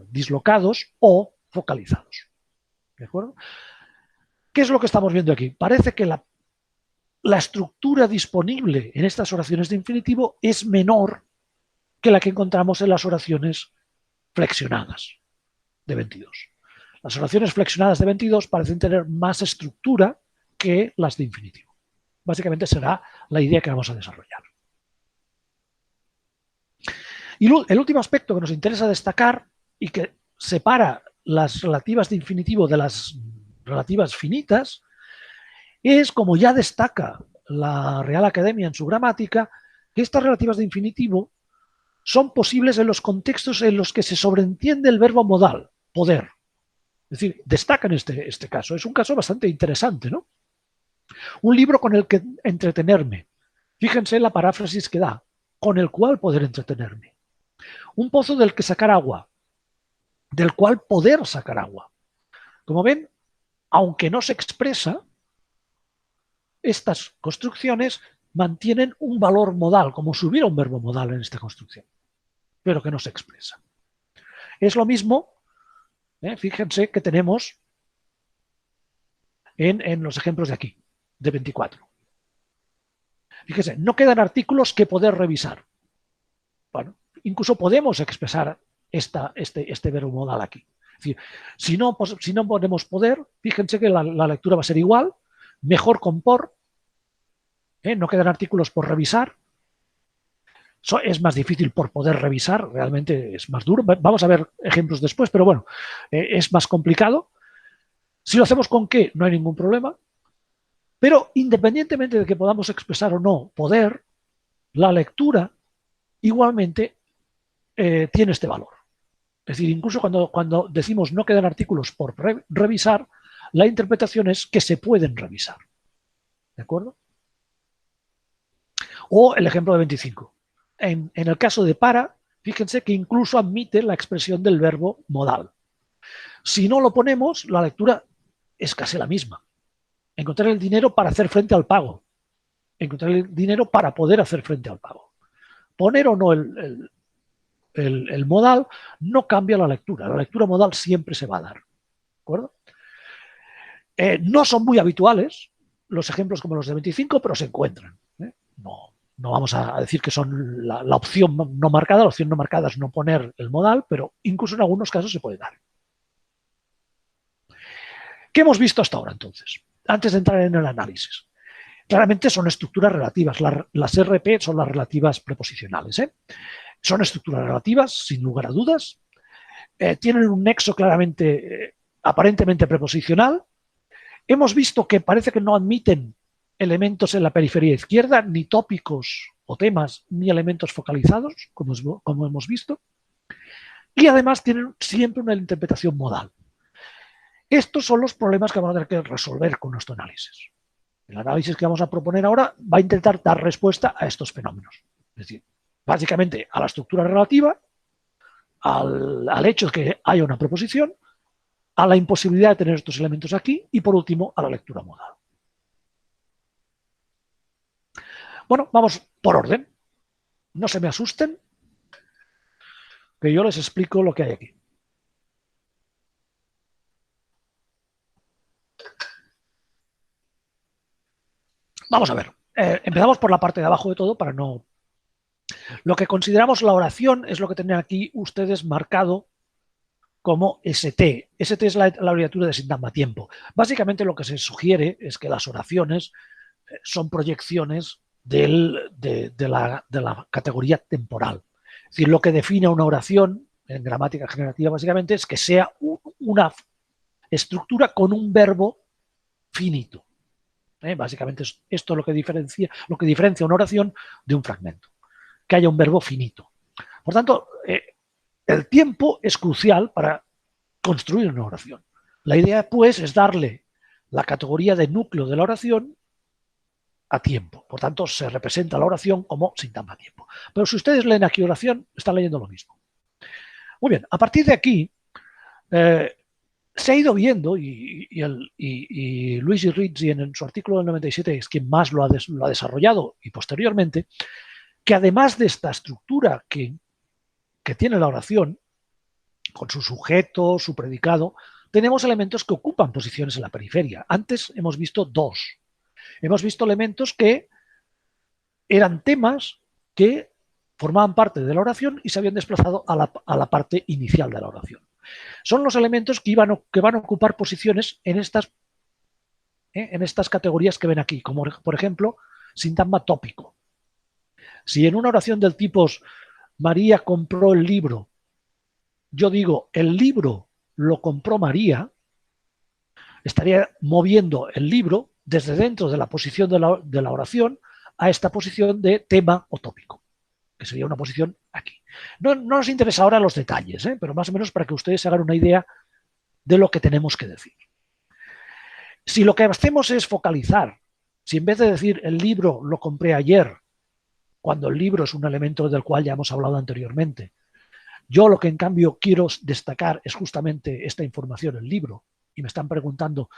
dislocados o focalizados. ¿De acuerdo? ¿Qué es lo que estamos viendo aquí? Parece que la estructura disponible en estas oraciones de infinitivo es menor que la que encontramos en las oraciones flexionadas de 22. Las oraciones flexionadas de 22 parecen tener más estructura que las de infinitivo. Básicamente será la idea que vamos a desarrollar. Y el último aspecto que nos interesa destacar y que separa las relativas de infinitivo de las relativas finitas es, como ya destaca la Real Academia en su gramática, que estas relativas de infinitivo son posibles en los contextos en los que se sobreentiende el verbo modal, poder. Es decir, destacan este caso. Es un caso bastante interesante, ¿no? Un libro con el que entretenerme. Fíjense la paráfrasis que da, con el cual poder entretenerme. Un pozo del que sacar agua, del cual poder sacar agua. Como ven, aunque no se expresa, estas construcciones mantienen un valor modal, como si hubiera un verbo modal en esta construcción, pero que no se expresa. Es lo mismo, fíjense, que tenemos en los ejemplos de aquí, de 24. Fíjense, no quedan artículos que poder revisar. Bueno, incluso podemos expresar este verbo modal aquí. Es decir, si no ponemos poder, fíjense que la lectura va a ser igual, mejor con por, no quedan artículos por revisar. Es más difícil por poder revisar, realmente es más duro. Vamos a ver ejemplos después, pero bueno, es más complicado. Si lo hacemos con qué, no hay ningún problema. Pero independientemente de que podamos expresar o no poder, la lectura igualmente tiene este valor. Es decir, incluso cuando decimos no quedan artículos por revisar, la interpretación es que se pueden revisar. ¿De acuerdo? O el ejemplo de 25. En el caso de para, fíjense que incluso admite la expresión del verbo modal. Si no lo ponemos, la lectura es casi la misma. Encontrar el dinero para hacer frente al pago. Encontrar el dinero para poder hacer frente al pago. Poner o no el modal no cambia la lectura. La lectura modal siempre se va a dar. ¿De acuerdo? No son muy habituales los ejemplos como los de 25, pero se encuentran. No vamos a decir que son la opción no marcada. La opción no marcada es no poner el modal, pero incluso en algunos casos se puede dar. ¿Qué hemos visto hasta ahora entonces? Antes de entrar en el análisis. Claramente son estructuras relativas. Las RP son las relativas preposicionales. Son estructuras relativas, sin lugar a dudas. Tienen un nexo claramente, aparentemente preposicional. Hemos visto que parece que no admiten elementos en la periferia izquierda, ni tópicos o temas, ni elementos focalizados, como hemos visto. Y además tienen siempre una interpretación modal. Estos son los problemas que vamos a tener que resolver con nuestro análisis. El análisis que vamos a proponer ahora va a intentar dar respuesta a estos fenómenos. Es decir, básicamente a la estructura relativa, al hecho de que haya una preposición, a la imposibilidad de tener estos elementos aquí y, por último, a la lectura modal. Bueno, vamos por orden. No se me asusten, que yo les explico lo que hay aquí. Vamos a ver. Empezamos por la parte de abajo de todo para no... Lo que consideramos la oración es lo que tienen aquí ustedes marcado como ST. ST es la abreviatura de Sintagma tiempo. Básicamente lo que se sugiere es que las oraciones son proyecciones de la categoría temporal. Es decir, lo que define una oración en gramática generativa básicamente es que sea una estructura con un verbo finito. Básicamente esto es lo que diferencia una oración de un fragmento, que haya un verbo finito. Por tanto, el tiempo es crucial para construir una oración. La idea, pues, es darle la categoría de núcleo de la oración a tiempo. Por tanto, se representa la oración como sintagma tiempo. Pero si ustedes leen aquí oración, están leyendo lo mismo. Muy bien, a partir de aquí se ha ido viendo, y Luigi Rizzi en su artículo del 97 es quien más lo ha desarrollado, y posteriormente, que además de esta estructura que tiene la oración, con su sujeto, su predicado, tenemos elementos que ocupan posiciones en la periferia. Antes hemos visto dos. Hemos visto elementos que eran temas que formaban parte de la oración y se habían desplazado a la parte inicial de la oración. Son los elementos que van a ocupar posiciones en estas categorías que ven aquí, como por ejemplo, sintagma tópico. Si en una oración del tipo María compró el libro, yo digo, el libro lo compró María, estaría moviendo el libro desde dentro de la posición de la oración a esta posición de tema o tópico, que sería una posición aquí. No nos interesa ahora los detalles, pero más o menos para que ustedes se hagan una idea de lo que tenemos que decir. Si lo que hacemos es focalizar, si en vez de decir el libro lo compré ayer, cuando el libro es un elemento del cual ya hemos hablado anteriormente, yo lo que en cambio quiero destacar es justamente esta información, el libro, y me están preguntando,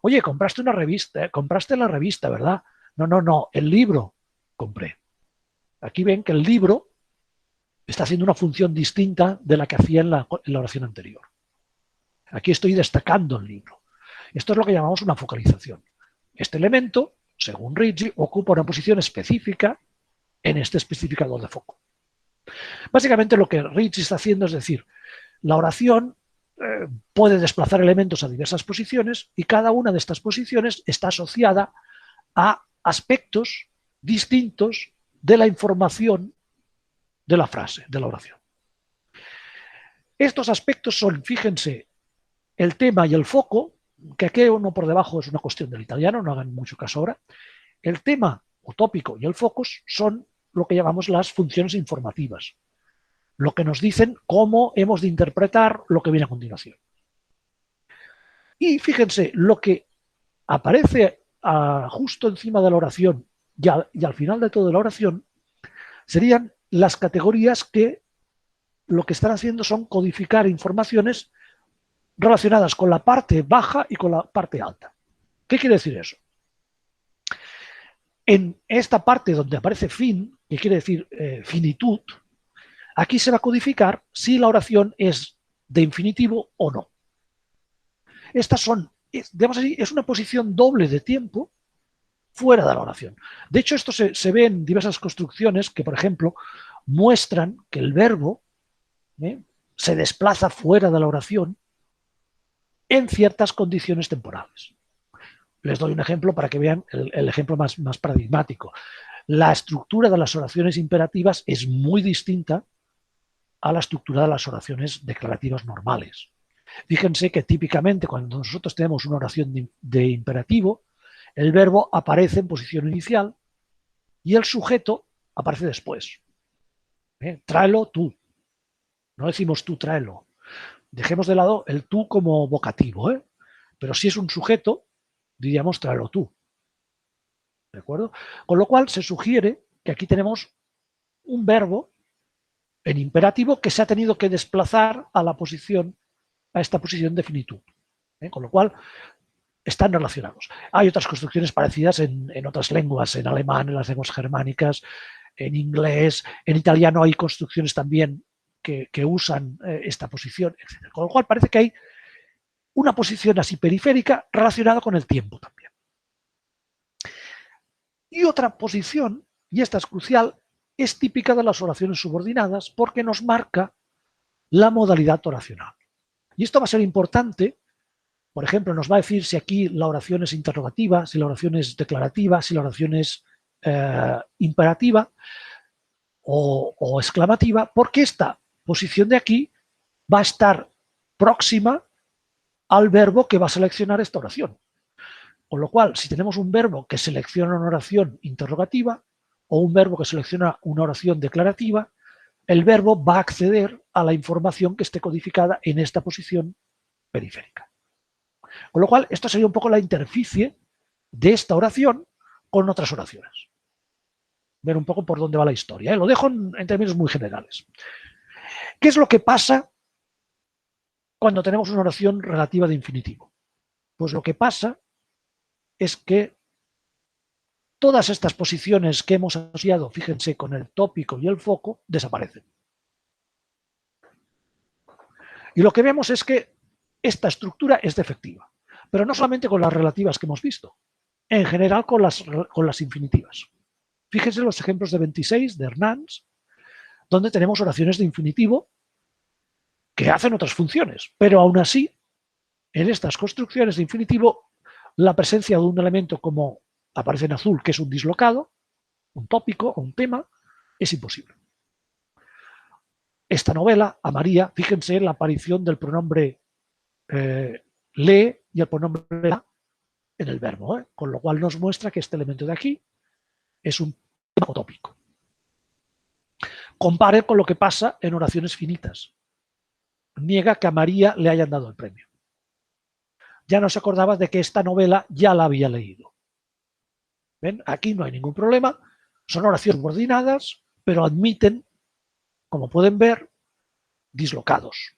oye, compraste una revista, compraste la revista, ¿verdad? No, el libro compré. Aquí ven que el libro está haciendo una función distinta de la que hacía en la oración anterior. Aquí estoy destacando el libro. Esto es lo que llamamos una focalización. Este elemento, según Rizzi, ocupa una posición específica en este especificador de foco. Básicamente lo que Rizzi está haciendo es decir, la oración puede desplazar elementos a diversas posiciones y cada una de estas posiciones está asociada a aspectos distintos de la información de la frase, de la oración. Estos aspectos son, fíjense, el tema y el foco, que aquí uno por debajo es una cuestión del italiano, no hagan mucho caso ahora. El tema o tópico y el focus son lo que llamamos las funciones informativas, lo que nos dicen cómo hemos de interpretar lo que viene a continuación. Y fíjense, lo que aparece justo encima de la oración y al final de toda la oración serían las categorías que lo que están haciendo son codificar informaciones relacionadas con la parte baja y con la parte alta. ¿Qué quiere decir eso? En esta parte donde aparece fin, que quiere decir finitud, aquí se va a codificar si la oración es de infinitivo o no. Estas son, digamos así, es una posición doble de tiempo fuera de la oración. De hecho, esto se ve en diversas construcciones que, por ejemplo, muestran que el verbo se desplaza fuera de la oración en ciertas condiciones temporales. Les doy un ejemplo para que vean el ejemplo más paradigmático. La estructura de las oraciones imperativas es muy distinta a la estructura de las oraciones declarativas normales. Fíjense que típicamente cuando nosotros tenemos una oración de imperativo, el verbo aparece en posición inicial y el sujeto aparece después. Tráelo tú. No decimos tú tráelo. Dejemos de lado el tú como vocativo, pero si es un sujeto, diríamos tráelo tú. ¿De acuerdo? Con lo cual se sugiere que aquí tenemos un verbo en imperativo que se ha tenido que desplazar a esta posición de finitud. Con lo cual están relacionados. Hay otras construcciones parecidas en otras lenguas, en alemán, en las lenguas germánicas, en inglés, en italiano hay construcciones también que usan esta posición, etc. Con lo cual parece que hay una posición así periférica relacionada con el tiempo también. Y otra posición, y esta es crucial, es típica de las oraciones subordinadas porque nos marca la modalidad oracional. Y esto va a ser importante. Por ejemplo, nos va a decir si aquí la oración es interrogativa, si la oración es declarativa, si la oración es imperativa o exclamativa, porque esta posición de aquí va a estar próxima al verbo que va a seleccionar esta oración. Con lo cual, si tenemos un verbo que selecciona una oración interrogativa o un verbo que selecciona una oración declarativa, el verbo va a acceder a la información que esté codificada en esta posición periférica. Con lo cual, esto sería un poco la interficie de esta oración con otras oraciones. Ver un poco por dónde va la historia. Lo dejo en términos muy generales. ¿Qué es lo que pasa cuando tenemos una oración relativa de infinitivo? Pues lo que pasa es que todas estas posiciones que hemos asociado, fíjense, con el tópico y el foco, desaparecen. Y lo que vemos es que esta estructura es defectiva, pero no solamente con las relativas que hemos visto, en general con las infinitivas. Fíjense los ejemplos de 26 de Hernans, donde tenemos oraciones de infinitivo que hacen otras funciones, pero aún así, en estas construcciones de infinitivo, la presencia de un elemento como aparece en azul, que es un dislocado, un tópico o un tema, es imposible. Esta novela, a María, fíjense en la aparición del pronombre le y el pronombre la en el verbo, con lo cual nos muestra que este elemento de aquí es un tema tópico. Compare con lo que pasa en oraciones finitas. Niega que a María le hayan dado el premio. Ya no se acordaba de que esta novela ya la había leído. ¿Ven? Aquí no hay ningún problema. Son oraciones subordinadas, pero admiten, como pueden ver, dislocados.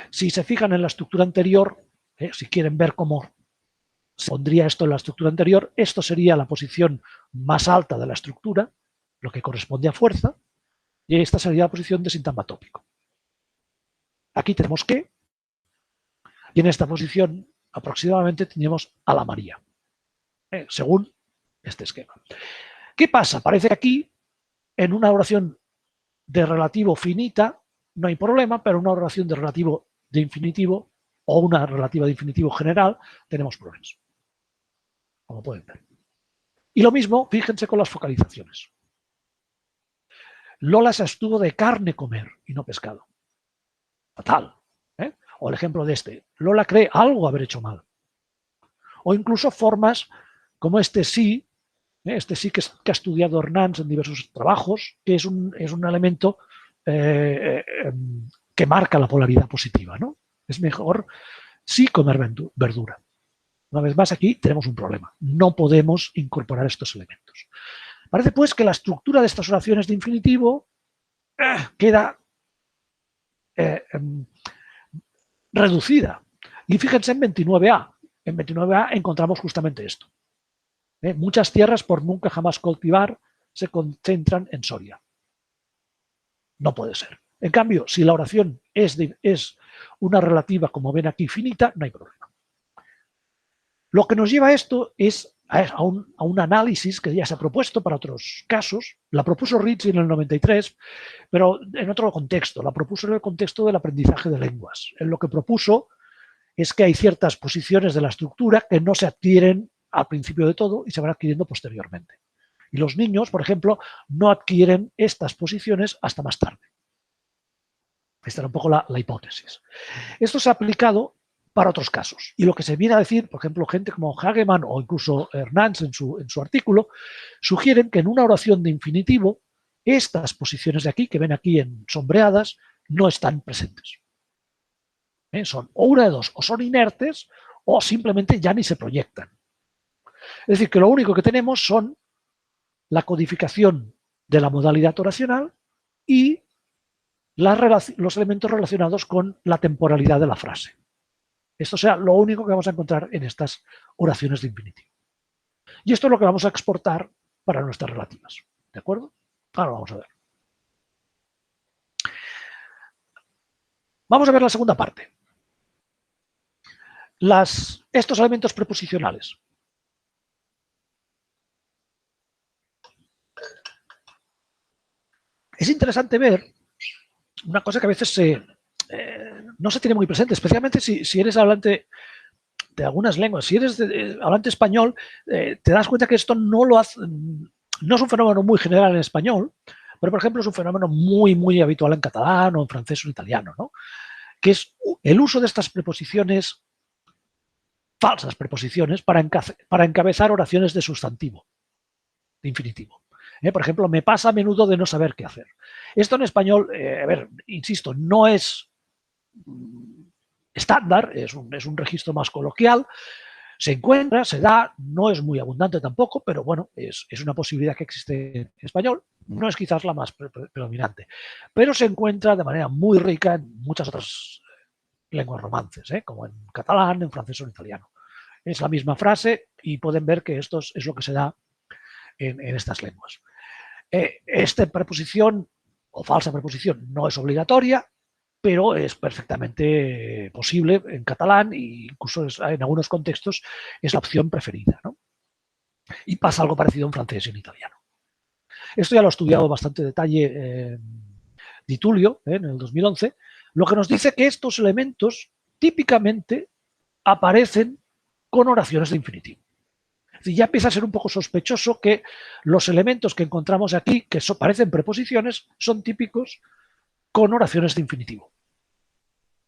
Si se fijan en la estructura anterior, si quieren ver cómo se pondría esto en la estructura anterior, esto sería la posición más alta de la estructura, lo que corresponde a fuerza, y esta sería la posición de sintagma tópico. Aquí tenemos que, y en esta posición aproximadamente tenemos a la María, según este esquema. ¿Qué pasa? Parece que aquí, en una oración de relativo finita, no hay problema, pero en una oración de relativo de infinitivo o una relativa de infinitivo general, tenemos problemas, como pueden ver. Y lo mismo, fíjense con las focalizaciones. Lola se abstuvo de carne comer y no pescado. Fatal. O el ejemplo de este. Lola cree algo haber hecho mal. O incluso formas como este sí que ha estudiado Hernans en diversos trabajos, que es un elemento que marca la polaridad positiva, ¿no? Es mejor sí comer verdura. Una vez más, aquí tenemos un problema. No podemos incorporar estos elementos. Parece pues que la estructura de estas oraciones de infinitivo queda reducida. Y fíjense en 29a. En 29a encontramos justamente esto. Muchas tierras por nunca jamás cultivar se concentran en Soria. No puede ser. En cambio, si la oración es una relativa, como ven aquí, finita, no hay problema. Lo que nos lleva a esto es a un análisis que ya se ha propuesto para otros casos. La propuso Ritchie en el 93, pero en otro contexto. La propuso en el contexto del aprendizaje de lenguas. Él lo que propuso es que hay ciertas posiciones de la estructura que no se adquieren al principio de todo y se van adquiriendo posteriormente. Y los niños, por ejemplo, no adquieren estas posiciones hasta más tarde. Esta era un poco la hipótesis. Esto se ha aplicado para otros casos. Y lo que se viene a decir, por ejemplo, gente como Hagemann o incluso Hernans en su artículo, sugieren que en una oración de infinitivo, estas posiciones de aquí, que ven aquí en sombreadas, no están presentes. Son o una de dos, o son inertes o simplemente ya ni se proyectan. Es decir, que lo único que tenemos son la codificación de la modalidad oracional y los elementos relacionados con la temporalidad de la frase. Esto será lo único que vamos a encontrar en estas oraciones de infinitivo. Y esto es lo que vamos a exportar para nuestras relativas. ¿De acuerdo? Ahora vamos a ver. Vamos a ver la segunda parte. Estos elementos preposicionales. Es interesante ver una cosa que a veces no se tiene muy presente, especialmente si eres hablante de algunas lenguas. Si eres hablante español, te das cuenta que esto no lo hace, no es un fenómeno muy general en español, pero, por ejemplo, es un fenómeno muy, muy habitual en catalán o en francés o en italiano, ¿no? Que es el uso de estas preposiciones, falsas preposiciones, para encabezar oraciones de sustantivo, de infinitivo. Por ejemplo, me pasa a menudo de no saber qué hacer. Esto en español, a ver, insisto, no es estándar, es un registro más coloquial, se encuentra, se da, no es muy abundante tampoco, pero bueno, es una posibilidad que existe en español, no es quizás la más predominante, pero se encuentra de manera muy rica en muchas otras lenguas romances, como en catalán, en francés o en italiano. Es la misma frase y pueden ver que esto es lo que se da en estas lenguas. Esta preposición o falsa preposición no es obligatoria, pero es perfectamente posible en catalán e incluso en algunos contextos es la opción preferida, ¿no? Y pasa algo parecido en francés y en italiano. Esto ya lo ha estudiado bastante detalle Di Tullio en el 2011, lo que nos dice que estos elementos típicamente aparecen con oraciones de infinitivo. Es decir, ya empieza a ser un poco sospechoso que los elementos que encontramos aquí, que parecen preposiciones, son típicos con oraciones de infinitivo.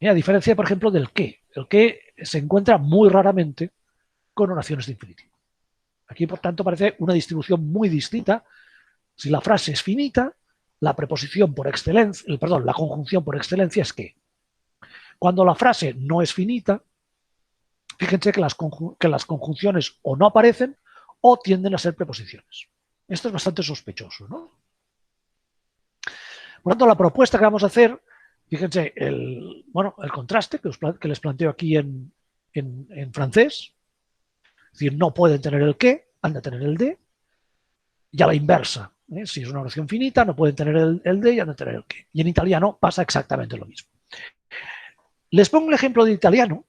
A diferencia, por ejemplo, del qué. El qué se encuentra muy raramente con oraciones de infinitivo. Aquí, por tanto, parece una distribución muy distinta. Si la frase es finita, la preposición por excelencia, la conjunción por excelencia es qué. Cuando la frase no es finita, fíjense que las conjunciones o no aparecen o tienden a ser preposiciones. Esto es bastante sospechoso, ¿no? Por lo tanto, la propuesta que vamos a hacer, fíjense, el contraste que les planteo aquí en francés, es decir, no pueden tener el qué, han de tener el de, y a la inversa. Si es una oración finita, no pueden tener el de y han de tener el qué. Y en italiano pasa exactamente lo mismo. Les pongo un ejemplo de italiano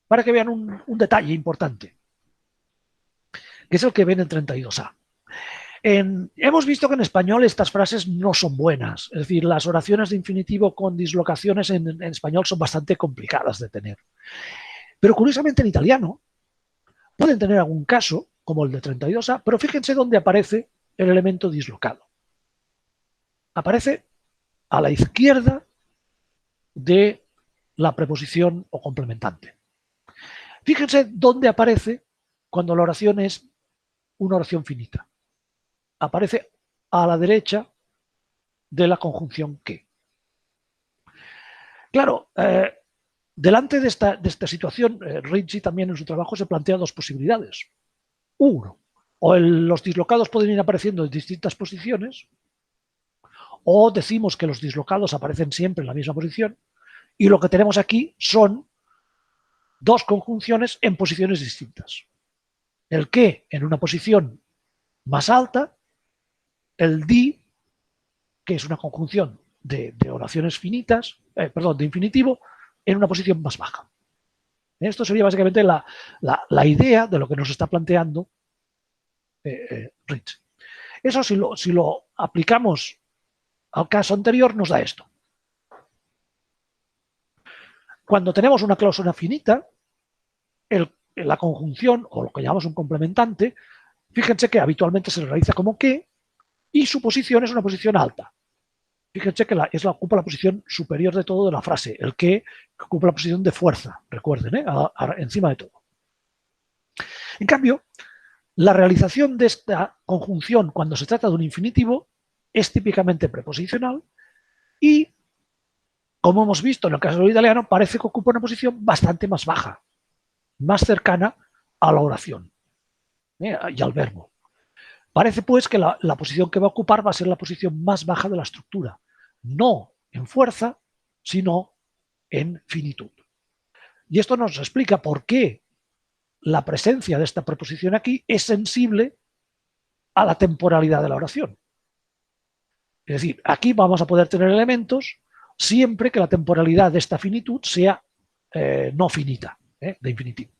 para que vean un detalle importante, que es el que ven en 32A. Hemos visto que en español estas frases no son buenas, es decir, las oraciones de infinitivo con dislocaciones en español son bastante complicadas de tener. Pero curiosamente en italiano pueden tener algún caso, como el de 32A, pero fíjense dónde aparece el elemento dislocado. Aparece a la izquierda de la preposición o complementante. Fíjense dónde aparece cuando la oración es una oración finita. Aparece a la derecha de la conjunción que. Claro, delante de esta situación, Ricci también en su trabajo se plantea dos posibilidades. Uno, o los dislocados pueden ir apareciendo en distintas posiciones, o decimos que los dislocados aparecen siempre en la misma posición, y lo que tenemos aquí son dos conjunciones en posiciones distintas. El que en una posición más alta, el di, que es una conjunción de oraciones finitas, de infinitivo, en una posición más baja. Esto sería básicamente la idea de lo que nos está planteando Ricci. Eso si lo aplicamos al caso anterior nos da esto. Cuando tenemos una cláusula finita, la conjunción, o lo que llamamos un complementante, fíjense que habitualmente se realiza como que, y su posición es una posición alta. Fíjense que ocupa la posición superior de todo de la frase, el que ocupa la posición de fuerza, recuerden, encima de todo. En cambio, la realización de esta conjunción cuando se trata de un infinitivo es típicamente preposicional y, como hemos visto en el caso del italiano, parece que ocupa una posición bastante más baja, más cercana a la oración y al verbo. Parece pues que la posición que va a ocupar va a ser la posición más baja de la estructura, no en fuerza, sino en finitud. Y esto nos explica por qué la presencia de esta preposición aquí es sensible a la temporalidad de la oración. Es decir, aquí vamos a poder tener elementos siempre que la temporalidad de esta finitud sea no finita, de infinitivo.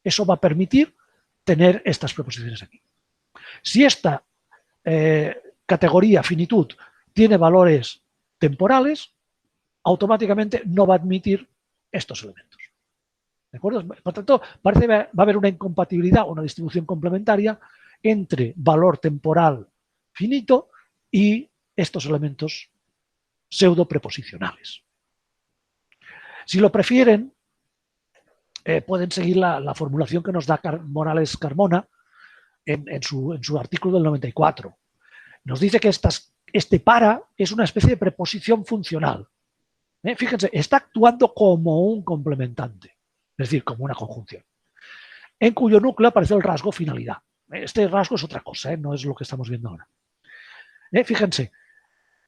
Eso va a permitir tener estas preposiciones aquí. Si esta categoría finitud tiene valores temporales, automáticamente no va a admitir estos elementos. ¿De acuerdo? Por tanto, parece que va a haber una incompatibilidad, una distribución complementaria entre valor temporal finito y estos elementos pseudo preposicionales. Si lo prefieren, pueden seguir la formulación que nos da Morales Carmona en su artículo del 94. Nos dice que este para es una especie de preposición funcional. Fíjense, está actuando como un complementante, es decir, como una conjunción, en cuyo núcleo aparece el rasgo finalidad. Este rasgo es otra cosa, no es lo que estamos viendo ahora. Fíjense,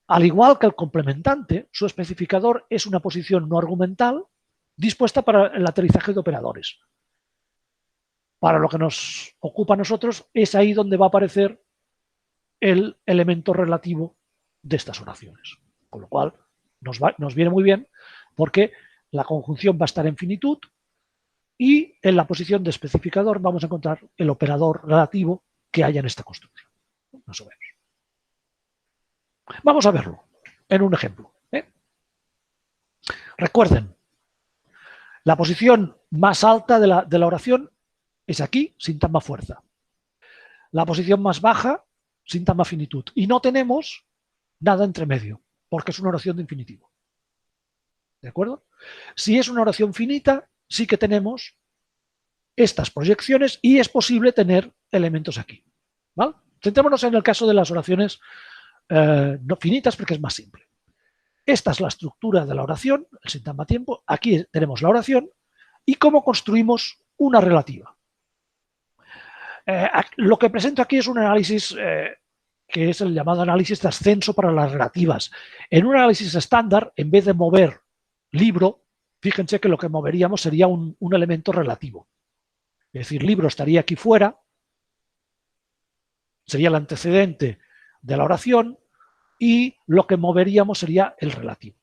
al igual que el complementante, su especificador es una posición no argumental dispuesta para el aterrizaje de operadores. Para lo que nos ocupa a nosotros, es ahí donde va a aparecer el elemento relativo de estas oraciones. Con lo cual, nos viene muy bien porque la conjunción va a estar en finitud y en la posición de especificador vamos a encontrar el operador relativo que haya en esta construcción. Más o menos. Vamos a verlo en un ejemplo. Recuerden, la posición más alta de la oración es aquí, sintagma fuerza. La posición más baja, sintagma finitud. Y no tenemos nada entre medio, porque es una oración de infinitivo. ¿De acuerdo? Si es una oración finita, sí que tenemos estas proyecciones y es posible tener elementos aquí. ¿Vale? Centrémonos en el caso de las oraciones no finitas porque es más simple. Esta es la estructura de la oración, el sintagma tiempo. Aquí tenemos la oración y cómo construimos una relativa. Lo que presento aquí es un análisis que es el llamado análisis de ascenso para las relativas. En un análisis estándar, en vez de mover libro, fíjense que lo que moveríamos sería un elemento relativo. Es decir, libro estaría aquí fuera, sería el antecedente de la oración y lo que moveríamos sería el relativo.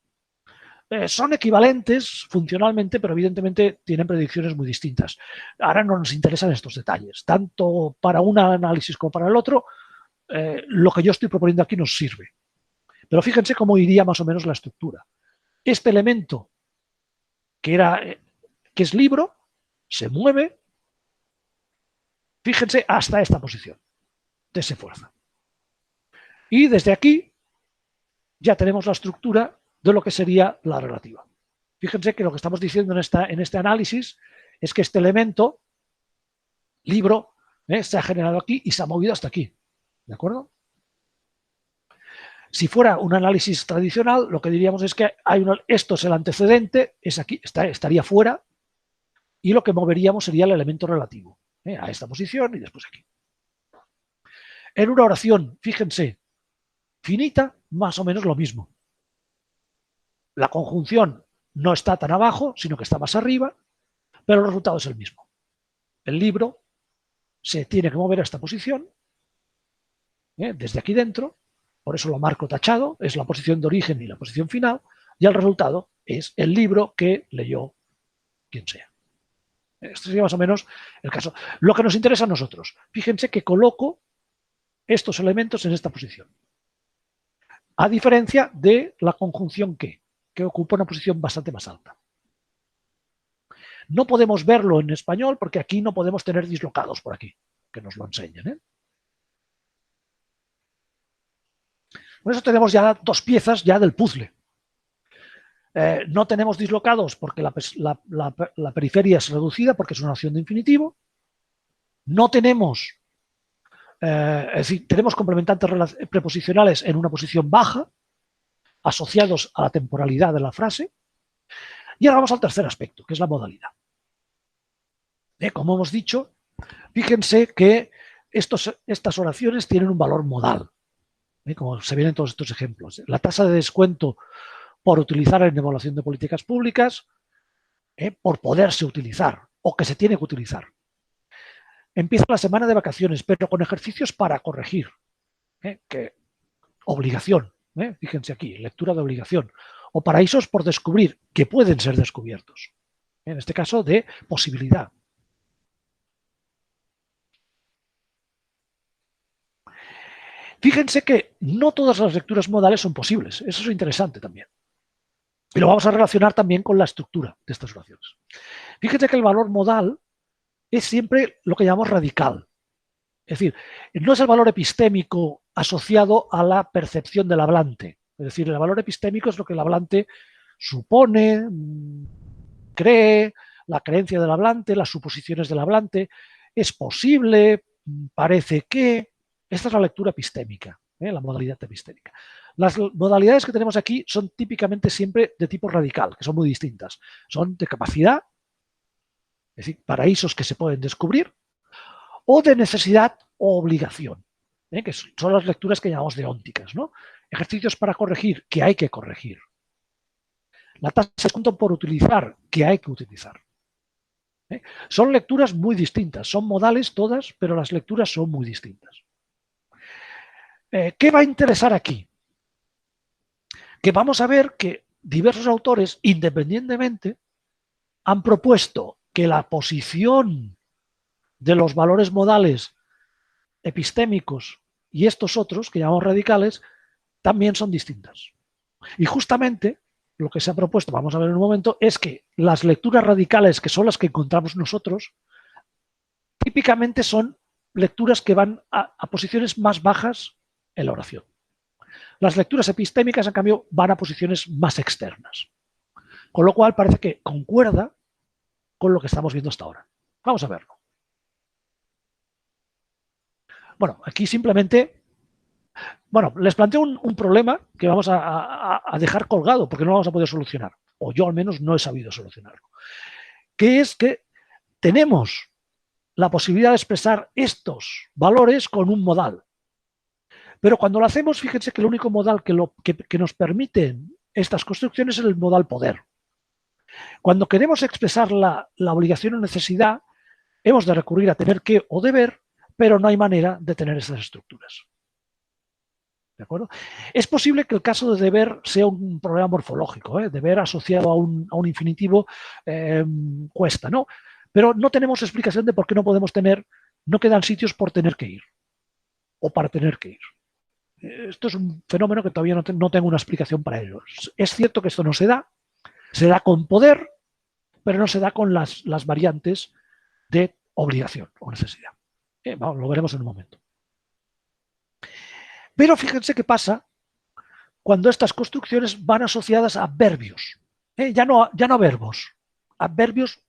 Son equivalentes funcionalmente, pero evidentemente tienen predicciones muy distintas. Ahora no nos interesan estos detalles. Tanto para un análisis como para el otro, lo que yo estoy proponiendo aquí nos sirve. Pero fíjense cómo iría más o menos la estructura. Este elemento, que es libro, se mueve, fíjense, hasta esta posición, de ese fuerza. Y desde aquí ya tenemos la estructura de lo que sería la relativa. Fíjense que lo que estamos diciendo en este análisis es que este elemento, libro, se ha generado aquí y se ha movido hasta aquí. ¿De acuerdo? Si fuera un análisis tradicional, lo que diríamos es que esto es el antecedente, es aquí, estaría fuera, y lo que moveríamos sería el elemento relativo, a esta posición y después aquí. En una oración, fíjense, finita, más o menos lo mismo. La conjunción no está tan abajo, sino que está más arriba, pero el resultado es el mismo. El libro se tiene que mover a esta posición, desde aquí dentro, por eso lo marco tachado, es la posición de origen y la posición final, y el resultado es el libro que leyó quien sea. Este sería más o menos el caso. Lo que nos interesa a nosotros, fíjense que coloco estos elementos en esta posición, a diferencia de la conjunción que ocupa una posición bastante más alta. No podemos verlo en español porque aquí no podemos tener dislocados por aquí, que nos lo enseñen. Por eso tenemos ya dos piezas ya del puzzle. No tenemos dislocados porque la periferia es reducida porque es una oración de infinitivo. No tenemos, es decir, tenemos complementantes preposicionales en una posición baja, asociados a la temporalidad de la frase. Y ahora vamos al tercer aspecto, que es la modalidad. Como hemos dicho, fíjense que estas oraciones tienen un valor modal, como se ven en todos estos ejemplos. La tasa de descuento por utilizar en evaluación de políticas públicas, por poderse utilizar o que se tiene que utilizar. Empieza la semana de vacaciones, pero con ejercicios para corregir. Obligación. Fíjense aquí, lectura de obligación. O paraísos por descubrir, que pueden ser descubiertos. En este caso, de posibilidad. Fíjense que no todas las lecturas modales son posibles. Eso es interesante también. Y lo vamos a relacionar también con la estructura de estas oraciones. Fíjense que el valor modal es siempre lo que llamamos radical. Es decir, no es el valor epistémico asociado a la percepción del hablante. Es decir, el valor epistémico es lo que el hablante supone, cree, la creencia del hablante, las suposiciones del hablante. Es posible, parece que... Esta es la lectura epistémica, la modalidad epistémica. Las modalidades que tenemos aquí son típicamente siempre de tipo radical, que son muy distintas. Son de capacidad, es decir, paraísos que se pueden descubrir, o de necesidad o obligación, que son las lecturas que llamamos deónticas, ¿no? Ejercicios para corregir, que hay que corregir. La tasa de punto por utilizar, que hay que utilizar. Son lecturas muy distintas, son modales todas, pero las lecturas son muy distintas. ¿Qué va a interesar aquí? Que vamos a ver que diversos autores, independientemente, han propuesto que la posición de los valores modales epistémicos y estos otros, que llamamos radicales, también son distintas. Y justamente lo que se ha propuesto, vamos a ver en un momento, es que las lecturas radicales, que son las que encontramos nosotros, típicamente son lecturas que van a posiciones más bajas en la oración. Las lecturas epistémicas, en cambio, van a posiciones más externas. Con lo cual parece que concuerda con lo que estamos viendo hasta ahora. Vamos a verlo. Bueno, aquí simplemente... Bueno, les planteo un problema que vamos a dejar colgado porque no lo vamos a poder solucionar. O yo al menos no he sabido solucionarlo. Que es que tenemos la posibilidad de expresar estos valores con un modal. Pero cuando lo hacemos, fíjense que el único modal que nos permite estas construcciones es el modal poder. Cuando queremos expresar la obligación o necesidad, hemos de recurrir a tener que o deber, pero no hay manera de tener esas estructuras. ¿De acuerdo? Es posible que el caso de deber sea un problema morfológico, deber asociado a un infinitivo cuesta, ¿no? Pero no tenemos explicación de por qué no podemos tener, no quedan sitios por tener que ir o para tener que ir. Esto es un fenómeno que todavía no tengo una explicación para ello. Es cierto que esto no se da con poder, pero no se da con las variantes de obligación o necesidad. Lo veremos en un momento. Pero fíjense qué pasa cuando estas construcciones van asociadas a verbios. Ya no a verbos, a verbios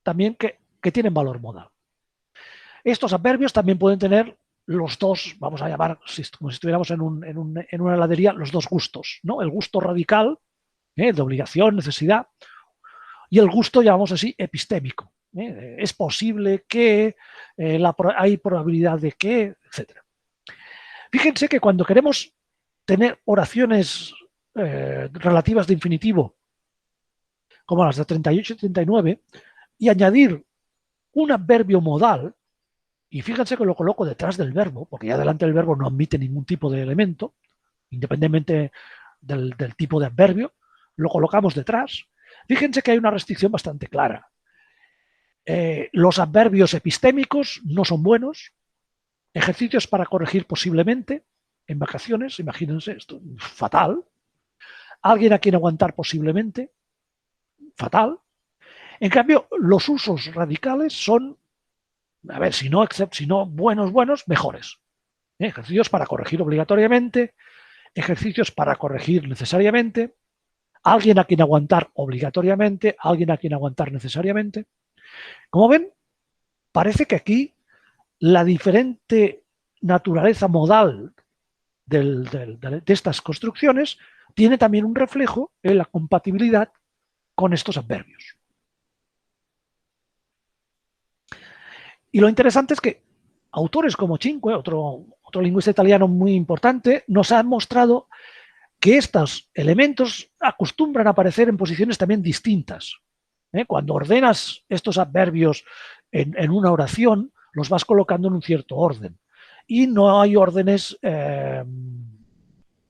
también que tienen valor modal. Estos adverbios también pueden tener los dos, vamos a llamar, como si estuviéramos en una heladería, los dos gustos, ¿no? El gusto radical, de obligación, necesidad, y el gusto, llamamos así, epistémico. Es posible que, hay probabilidad de que, etc. Fíjense que cuando queremos tener oraciones relativas de infinitivo, como las de 38 y 39, y añadir un adverbio modal, y fíjense que lo coloco detrás del verbo, porque ya delante del verbo no admite ningún tipo de elemento, independientemente del tipo de adverbio, lo colocamos detrás. Fíjense que hay una restricción bastante clara. Los adverbios epistémicos no son buenos. Ejercicios para corregir posiblemente, en vacaciones, imagínense, esto fatal. Alguien a quien aguantar posiblemente, fatal. En cambio, los usos radicales son, a ver, si no buenos, mejores. Ejercicios para corregir obligatoriamente, ejercicios para corregir necesariamente, alguien a quien aguantar obligatoriamente, alguien a quien aguantar necesariamente. Como ven, parece que aquí la diferente naturaleza modal de estas construcciones tiene también un reflejo en la compatibilidad con estos adverbios. Y lo interesante es que autores como Cinque, otro lingüista italiano muy importante, nos han mostrado que estos elementos acostumbran a aparecer en posiciones también distintas. Cuando ordenas estos adverbios en una oración, los vas colocando en un cierto orden. Y no hay órdenes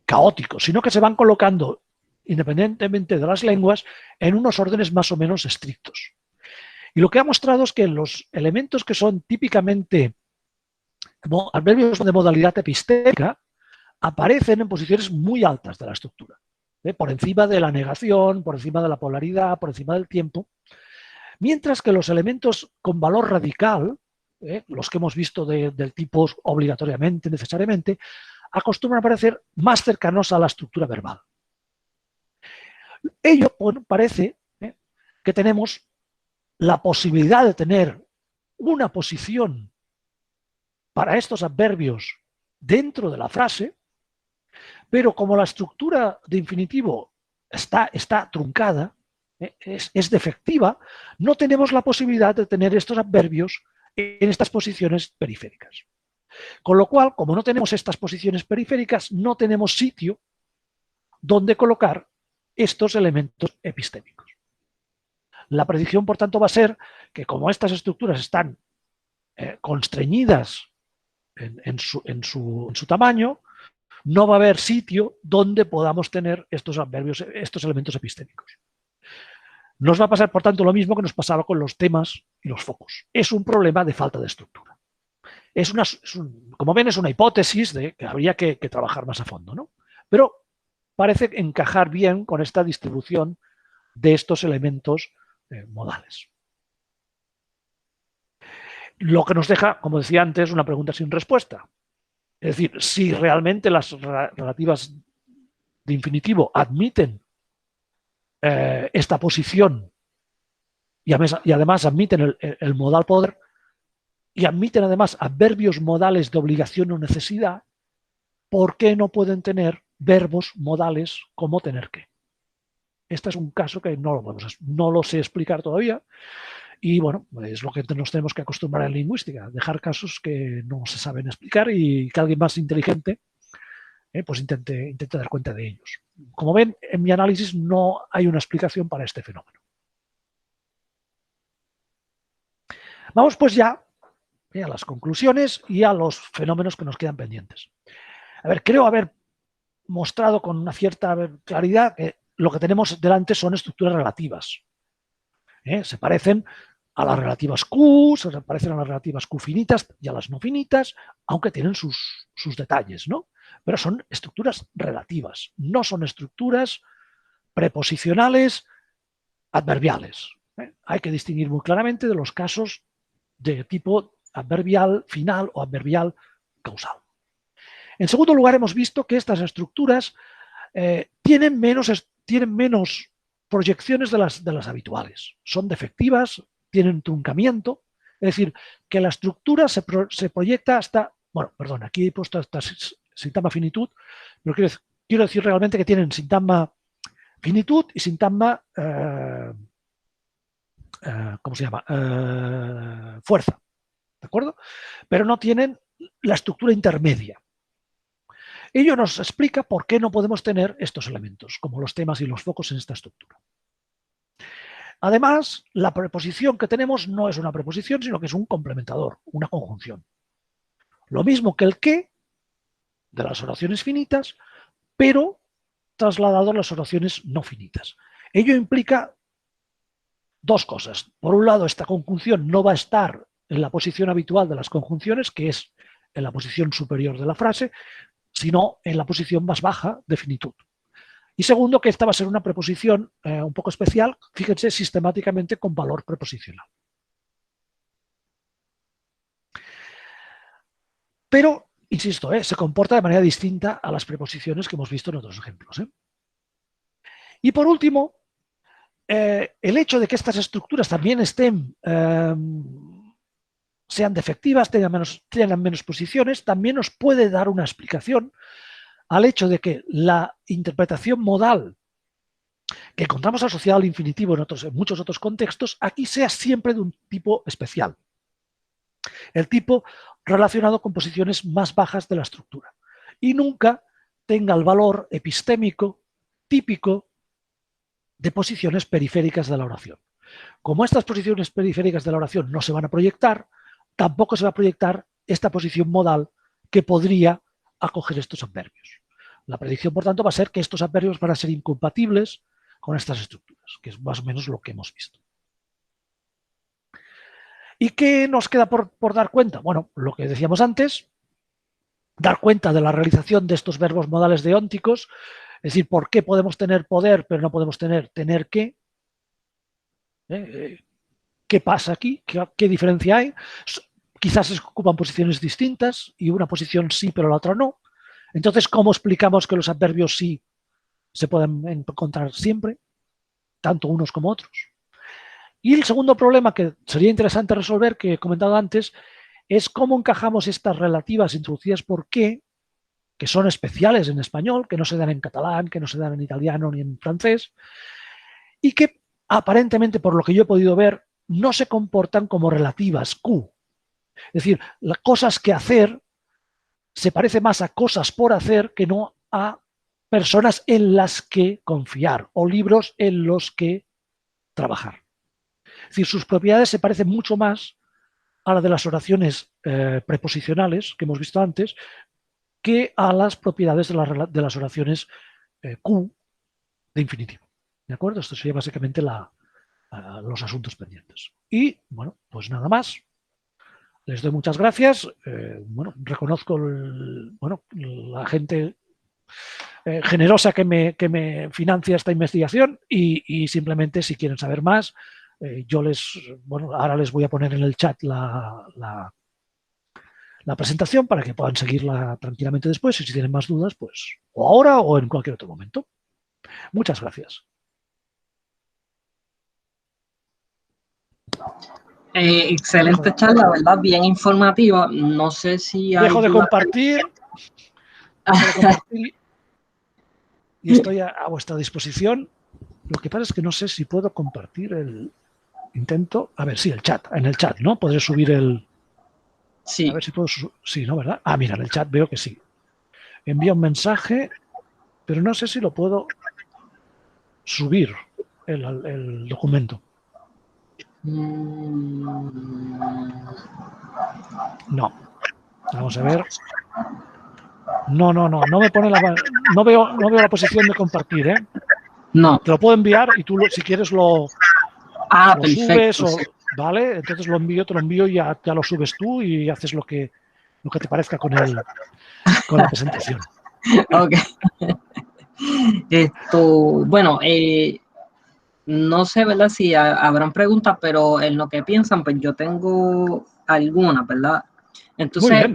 caóticos, sino que se van colocando, independientemente de las lenguas, en unos órdenes más o menos estrictos. Y lo que ha mostrado es que los elementos que son típicamente adverbios de modalidad epistémica aparecen en posiciones muy altas de la estructura. por encima de la negación, por encima de la polaridad, por encima del tiempo, mientras que los elementos con valor radical, los que hemos visto del tipo obligatoriamente, necesariamente, acostumbran a parecer más cercanos a la estructura verbal. Ello parece que tenemos la posibilidad de tener una posición para estos adverbios dentro de la frase, pero como la estructura de infinitivo está truncada, es defectiva, no tenemos la posibilidad de tener estos adverbios en estas posiciones periféricas. Con lo cual, como no tenemos estas posiciones periféricas, no tenemos sitio donde colocar estos elementos epistémicos. La predicción, por tanto, va a ser que como estas estructuras están constreñidas en su tamaño, no va a haber sitio donde podamos tener estos adverbios, estos elementos epistémicos. Nos va a pasar, por tanto, lo mismo que nos pasaba con los temas y los focos. Es un problema de falta de estructura. Como ven, es una hipótesis de que habría que trabajar más a fondo, ¿no? Pero parece encajar bien con esta distribución de estos elementos modales. Lo que nos deja, como decía antes, una pregunta sin respuesta. Es decir, si realmente las relativas de infinitivo admiten esta posición y además admiten el modal poder y admiten además adverbios modales de obligación o necesidad, ¿por qué no pueden tener verbos modales como tener que? Este es un caso que no lo sé explicar todavía y bueno, es lo que nos tenemos que acostumbrar en lingüística, dejar casos que no se saben explicar y que alguien más inteligente pues intente dar cuenta de ellos. Como ven, en mi análisis no hay una explicación para este fenómeno. Vamos pues ya a las conclusiones y a los fenómenos que nos quedan pendientes. A ver, creo haber mostrado con una cierta claridad que lo que tenemos delante son estructuras relativas. Se parecen a las relativas Q, se parecen a las relativas Q finitas y a las no finitas, aunque tienen sus detalles, ¿no? Pero son estructuras relativas, no son estructuras preposicionales adverbiales. Hay que distinguir muy claramente de los casos de tipo adverbial final o adverbial causal. En segundo lugar, hemos visto que estas estructuras tienen menos proyecciones de las habituales. Son defectivas, tienen truncamiento, es decir, que la estructura se proyecta hasta, bueno, perdón, aquí he puesto hasta sintagma finitud, pero quiero decir realmente que tienen sintagma finitud y sintagma, ¿cómo se llama? Fuerza, ¿de acuerdo? Pero no tienen la estructura intermedia. Ello nos explica por qué no podemos tener estos elementos, como los temas y los focos en esta estructura. Además, la preposición que tenemos no es una preposición, sino que es un complementador, una conjunción. Lo mismo que el que de las oraciones finitas, pero trasladado a las oraciones no finitas. Ello implica dos cosas. Por un lado, esta conjunción no va a estar en la posición habitual de las conjunciones, que es en la posición superior de la frase, sino en la posición más baja de finitud. Y segundo, que esta va a ser una preposición un poco especial, fíjense, sistemáticamente con valor preposicional. Pero, insisto, se comporta de manera distinta a las preposiciones que hemos visto en otros ejemplos. Y por último, el hecho de que estas estructuras también sean defectivas, tengan menos posiciones, también nos puede dar una explicación al hecho de que la interpretación modal que encontramos asociada al infinitivo en muchos otros contextos, aquí sea siempre de un tipo especial. El tipo relacionado con posiciones más bajas de la estructura. Y nunca tenga el valor epistémico típico de posiciones periféricas de la oración. Como estas posiciones periféricas de la oración no se van a proyectar, tampoco se va a proyectar esta posición modal que podría acoger estos adverbios. La predicción, por tanto, va a ser que estos adverbios van a ser incompatibles con estas estructuras, que es más o menos lo que hemos visto. ¿Y qué nos queda por dar cuenta? Bueno, lo que decíamos antes, dar cuenta de la realización de estos verbos modales deónticos Es decir, ¿por qué podemos tener poder pero no podemos tener que? ¿Qué pasa aquí? ¿Qué diferencia hay? Quizás se ocupan posiciones distintas y una posición sí pero la otra no. Entonces, ¿cómo explicamos que los adverbios sí se pueden encontrar siempre, tanto unos como otros? Y el segundo problema que sería interesante resolver, que he comentado antes, es cómo encajamos estas relativas introducidas por qué, que son especiales en español, que no se dan en catalán, que no se dan en italiano ni en francés, y que aparentemente, por lo que yo he podido ver, no se comportan como relativas Q. Es decir, las cosas que hacer se parece más a cosas por hacer que no a personas en las que confiar o libros en los que trabajar. Es decir, sus propiedades se parecen mucho más a la de las oraciones preposicionales que hemos visto antes que a las propiedades de las oraciones Q de infinitivo. ¿De acuerdo? Esto sería básicamente los asuntos pendientes. Y, bueno, pues nada más. Les doy muchas gracias. Bueno, reconozco la gente generosa que me financia esta investigación y simplemente si quieren saber más, yo ahora les voy a poner en el chat la presentación para que puedan seguirla tranquilamente después y si tienen más dudas, pues o ahora o en cualquier otro momento. Muchas gracias. Excelente charla, ¿verdad? Bien informativa. No sé si hay Dejo de compartir y estoy a vuestra disposición. Lo que pasa es que no sé si puedo compartir el intento. A ver, sí, el chat. En el chat, ¿no? Podré subir el... Sí. A ver si puedo... Sí, ¿no? ¿Verdad? Ah, mira, en el chat veo que sí. Envía un mensaje, pero no sé si lo puedo subir el documento. No. Vamos a ver. No me pone no veo la posición de compartir, ¿eh? No. Te lo puedo enviar y tú, si quieres, lo perfecto, subes, ¿vale? Entonces te lo envío y ya lo subes tú y haces lo que te parezca con la presentación. Ok. Bueno, no sé, ¿verdad? Si habrán preguntas, pero en lo que piensan, pues yo tengo algunas, ¿verdad? Entonces,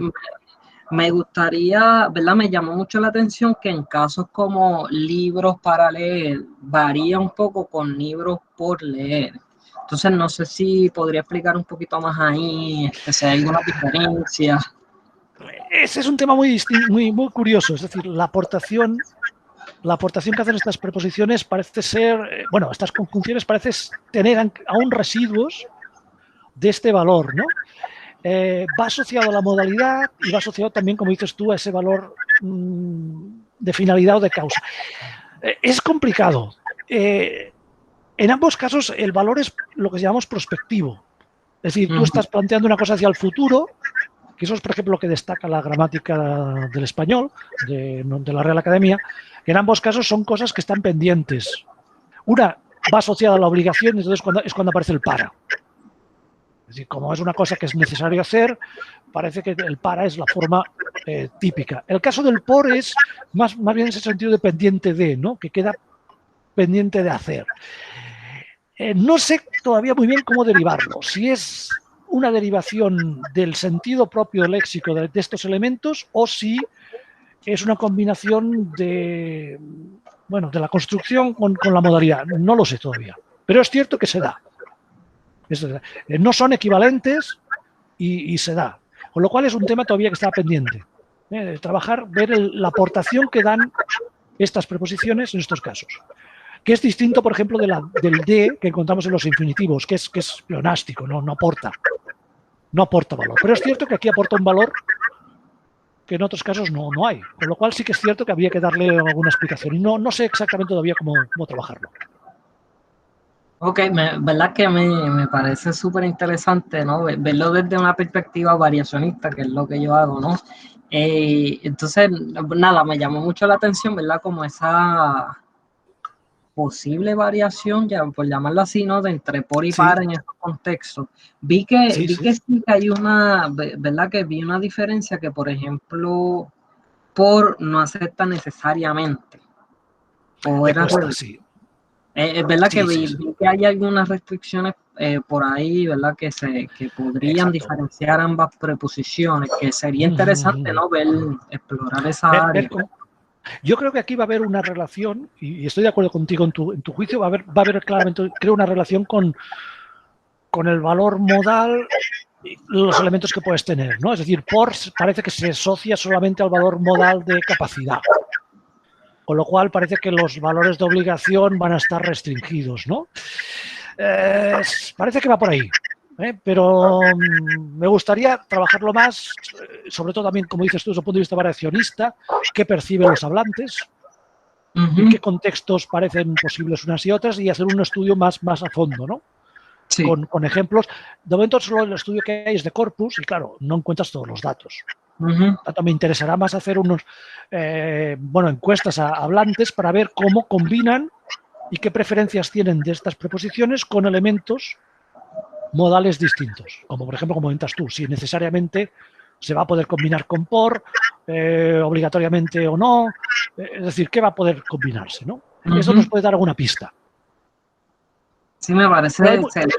me gustaría, ¿verdad? Me llamó mucho la atención que en casos como libros para leer, varía un poco con libros por leer. Entonces, no sé si podría explicar un poquito más ahí, si hay alguna diferencia. Ese es un tema muy curioso, es decir, la aportación que hacen estas preposiciones parece ser, estas conjunciones parece tener aún residuos de este valor, ¿no? Va asociado a la modalidad y va asociado también, como dices tú, a ese valor de finalidad o de causa. Es complicado. En ambos casos, el valor es lo que llamamos prospectivo. Es decir, tú estás planteando una cosa hacia el futuro, que eso es, por ejemplo, lo que destaca la gramática del español, de la Real Academia, que en ambos casos son cosas que están pendientes. Una va asociada a la obligación y entonces es cuando aparece el para. Es decir, como es una cosa que es necesario hacer, parece que el para es la forma típica. El caso del por es más bien en ese sentido de pendiente de, ¿no? Que queda pendiente de hacer. No sé todavía muy bien cómo derivarlo. Si es una derivación del sentido propio léxico de estos elementos o si es una combinación de la construcción con la modalidad. No lo sé todavía. Pero es cierto que se da. No son equivalentes y se da. Con lo cual es un tema todavía que está pendiente. Trabajar, ver la aportación que dan estas preposiciones en estos casos. Que es distinto, por ejemplo, del de que encontramos en los infinitivos, que es pleonástico, no aporta valor. Pero es cierto que aquí aporta un valor que en otros casos no hay. Con lo cual sí que es cierto que había que darle alguna explicación. Y no sé exactamente todavía cómo trabajarlo. Ok, verdad que me parece súper interesante, ¿no? Verlo desde una perspectiva variacionista, que es lo que yo hago, ¿no? Entonces, nada, me llamó mucho la atención, ¿verdad? Como esa posible variación, ya por llamarlo así, ¿no? De entre por y para en estos contextos. Vi que sí que hay una, ¿verdad? Que vi una diferencia que, por ejemplo, por no acepta necesariamente. ¿O era cuesta, sí. Es verdad que Sí, vi que hay algunas restricciones por ahí, ¿verdad? Que podrían exacto. diferenciar ambas preposiciones, que sería interesante, ¿no? Explorar esa área. Yo creo que aquí va a haber una relación, y estoy de acuerdo contigo en tu juicio, va a haber claramente, creo, una relación con el valor modal, los elementos que puedes tener, ¿no? Es decir, parece que se asocia solamente al valor modal de capacidad. Con lo cual parece que los valores de obligación van a estar restringidos, ¿no? Parece que va por ahí, pero me gustaría trabajarlo más, sobre todo también, como dices tú, desde un punto de vista variacionista, qué perciben los hablantes, en qué contextos parecen posibles unas y otras, y hacer un estudio más a fondo, ¿no? Sí. Con ejemplos. De momento solo el estudio que hay es de corpus y claro, no encuentras todos los datos. Tanto me interesará más hacer encuestas a hablantes para ver cómo combinan y qué preferencias tienen de estas preposiciones con elementos modales distintos. Como por ejemplo, como comentas tú, si necesariamente se va a poder combinar con por, obligatoriamente o no. Es decir, ¿qué va a poder combinarse, ¿no? Eso nos puede dar alguna pista. Sí, me parece excelente.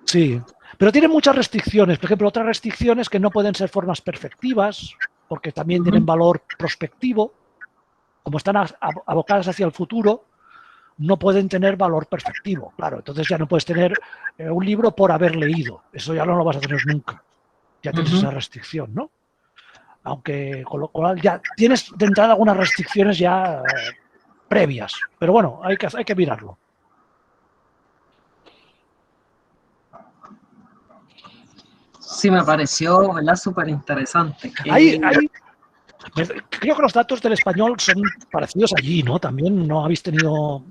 Sí, pero tiene muchas restricciones. Por ejemplo, otras restricciones que no pueden ser formas perfectivas, porque también tienen valor prospectivo. Como están abocadas hacia el futuro, no pueden tener valor perfectivo. Claro, entonces ya no puedes tener un libro por haber leído. Eso ya no lo vas a tener nunca. Ya tienes esa restricción, ¿no? Aunque, con lo cual, ya tienes de entrada algunas restricciones ya previas. Pero bueno, hay que mirarlo. Sí, me pareció, ¿verdad? Súper interesante. Creo que los datos del español son parecidos allí, ¿no? También no habéis tenido...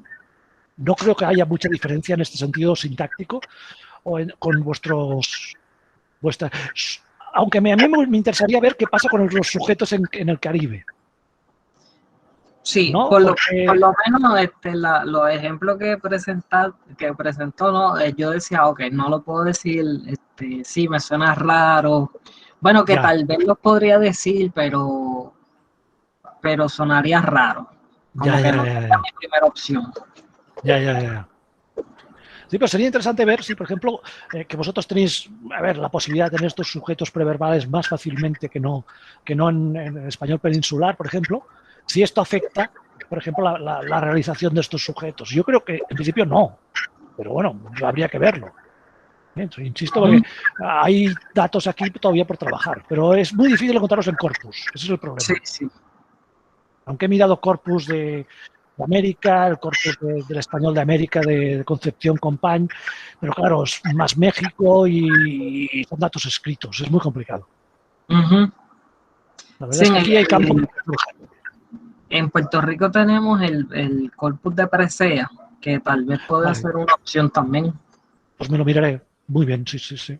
No creo que haya mucha diferencia en este sentido sintáctico con aunque a mí me interesaría ver qué pasa con los sujetos en el Caribe. Sí, ¿no? por lo menos los ejemplos que presentó, ¿no? Yo decía, ok, no lo puedo decir, sí, me suena raro. Bueno, que tal vez lo podría decir, pero sonaría raro. Como que no sería mi primera opción. Ya. Sí, pero sería interesante ver si, por ejemplo, que vosotros tenéis, la posibilidad de tener estos sujetos preverbales más fácilmente que no en español peninsular, por ejemplo, si esto afecta, por ejemplo, la realización de estos sujetos. Yo creo que en principio no, pero bueno, habría que verlo. Insisto, porque hay datos aquí todavía por trabajar, pero es muy difícil encontrarlos en corpus. Ese es el problema. Sí. Aunque he mirado corpus de América, el corpus del español de América, de Concepción Compañ, pero claro, es más México y son datos escritos, es muy complicado. La verdad es que aquí hay campo. En Puerto Rico tenemos el corpus de presea, que tal vez puede ser una opción también. Pues me lo miraré. Muy bien, sí. Sí.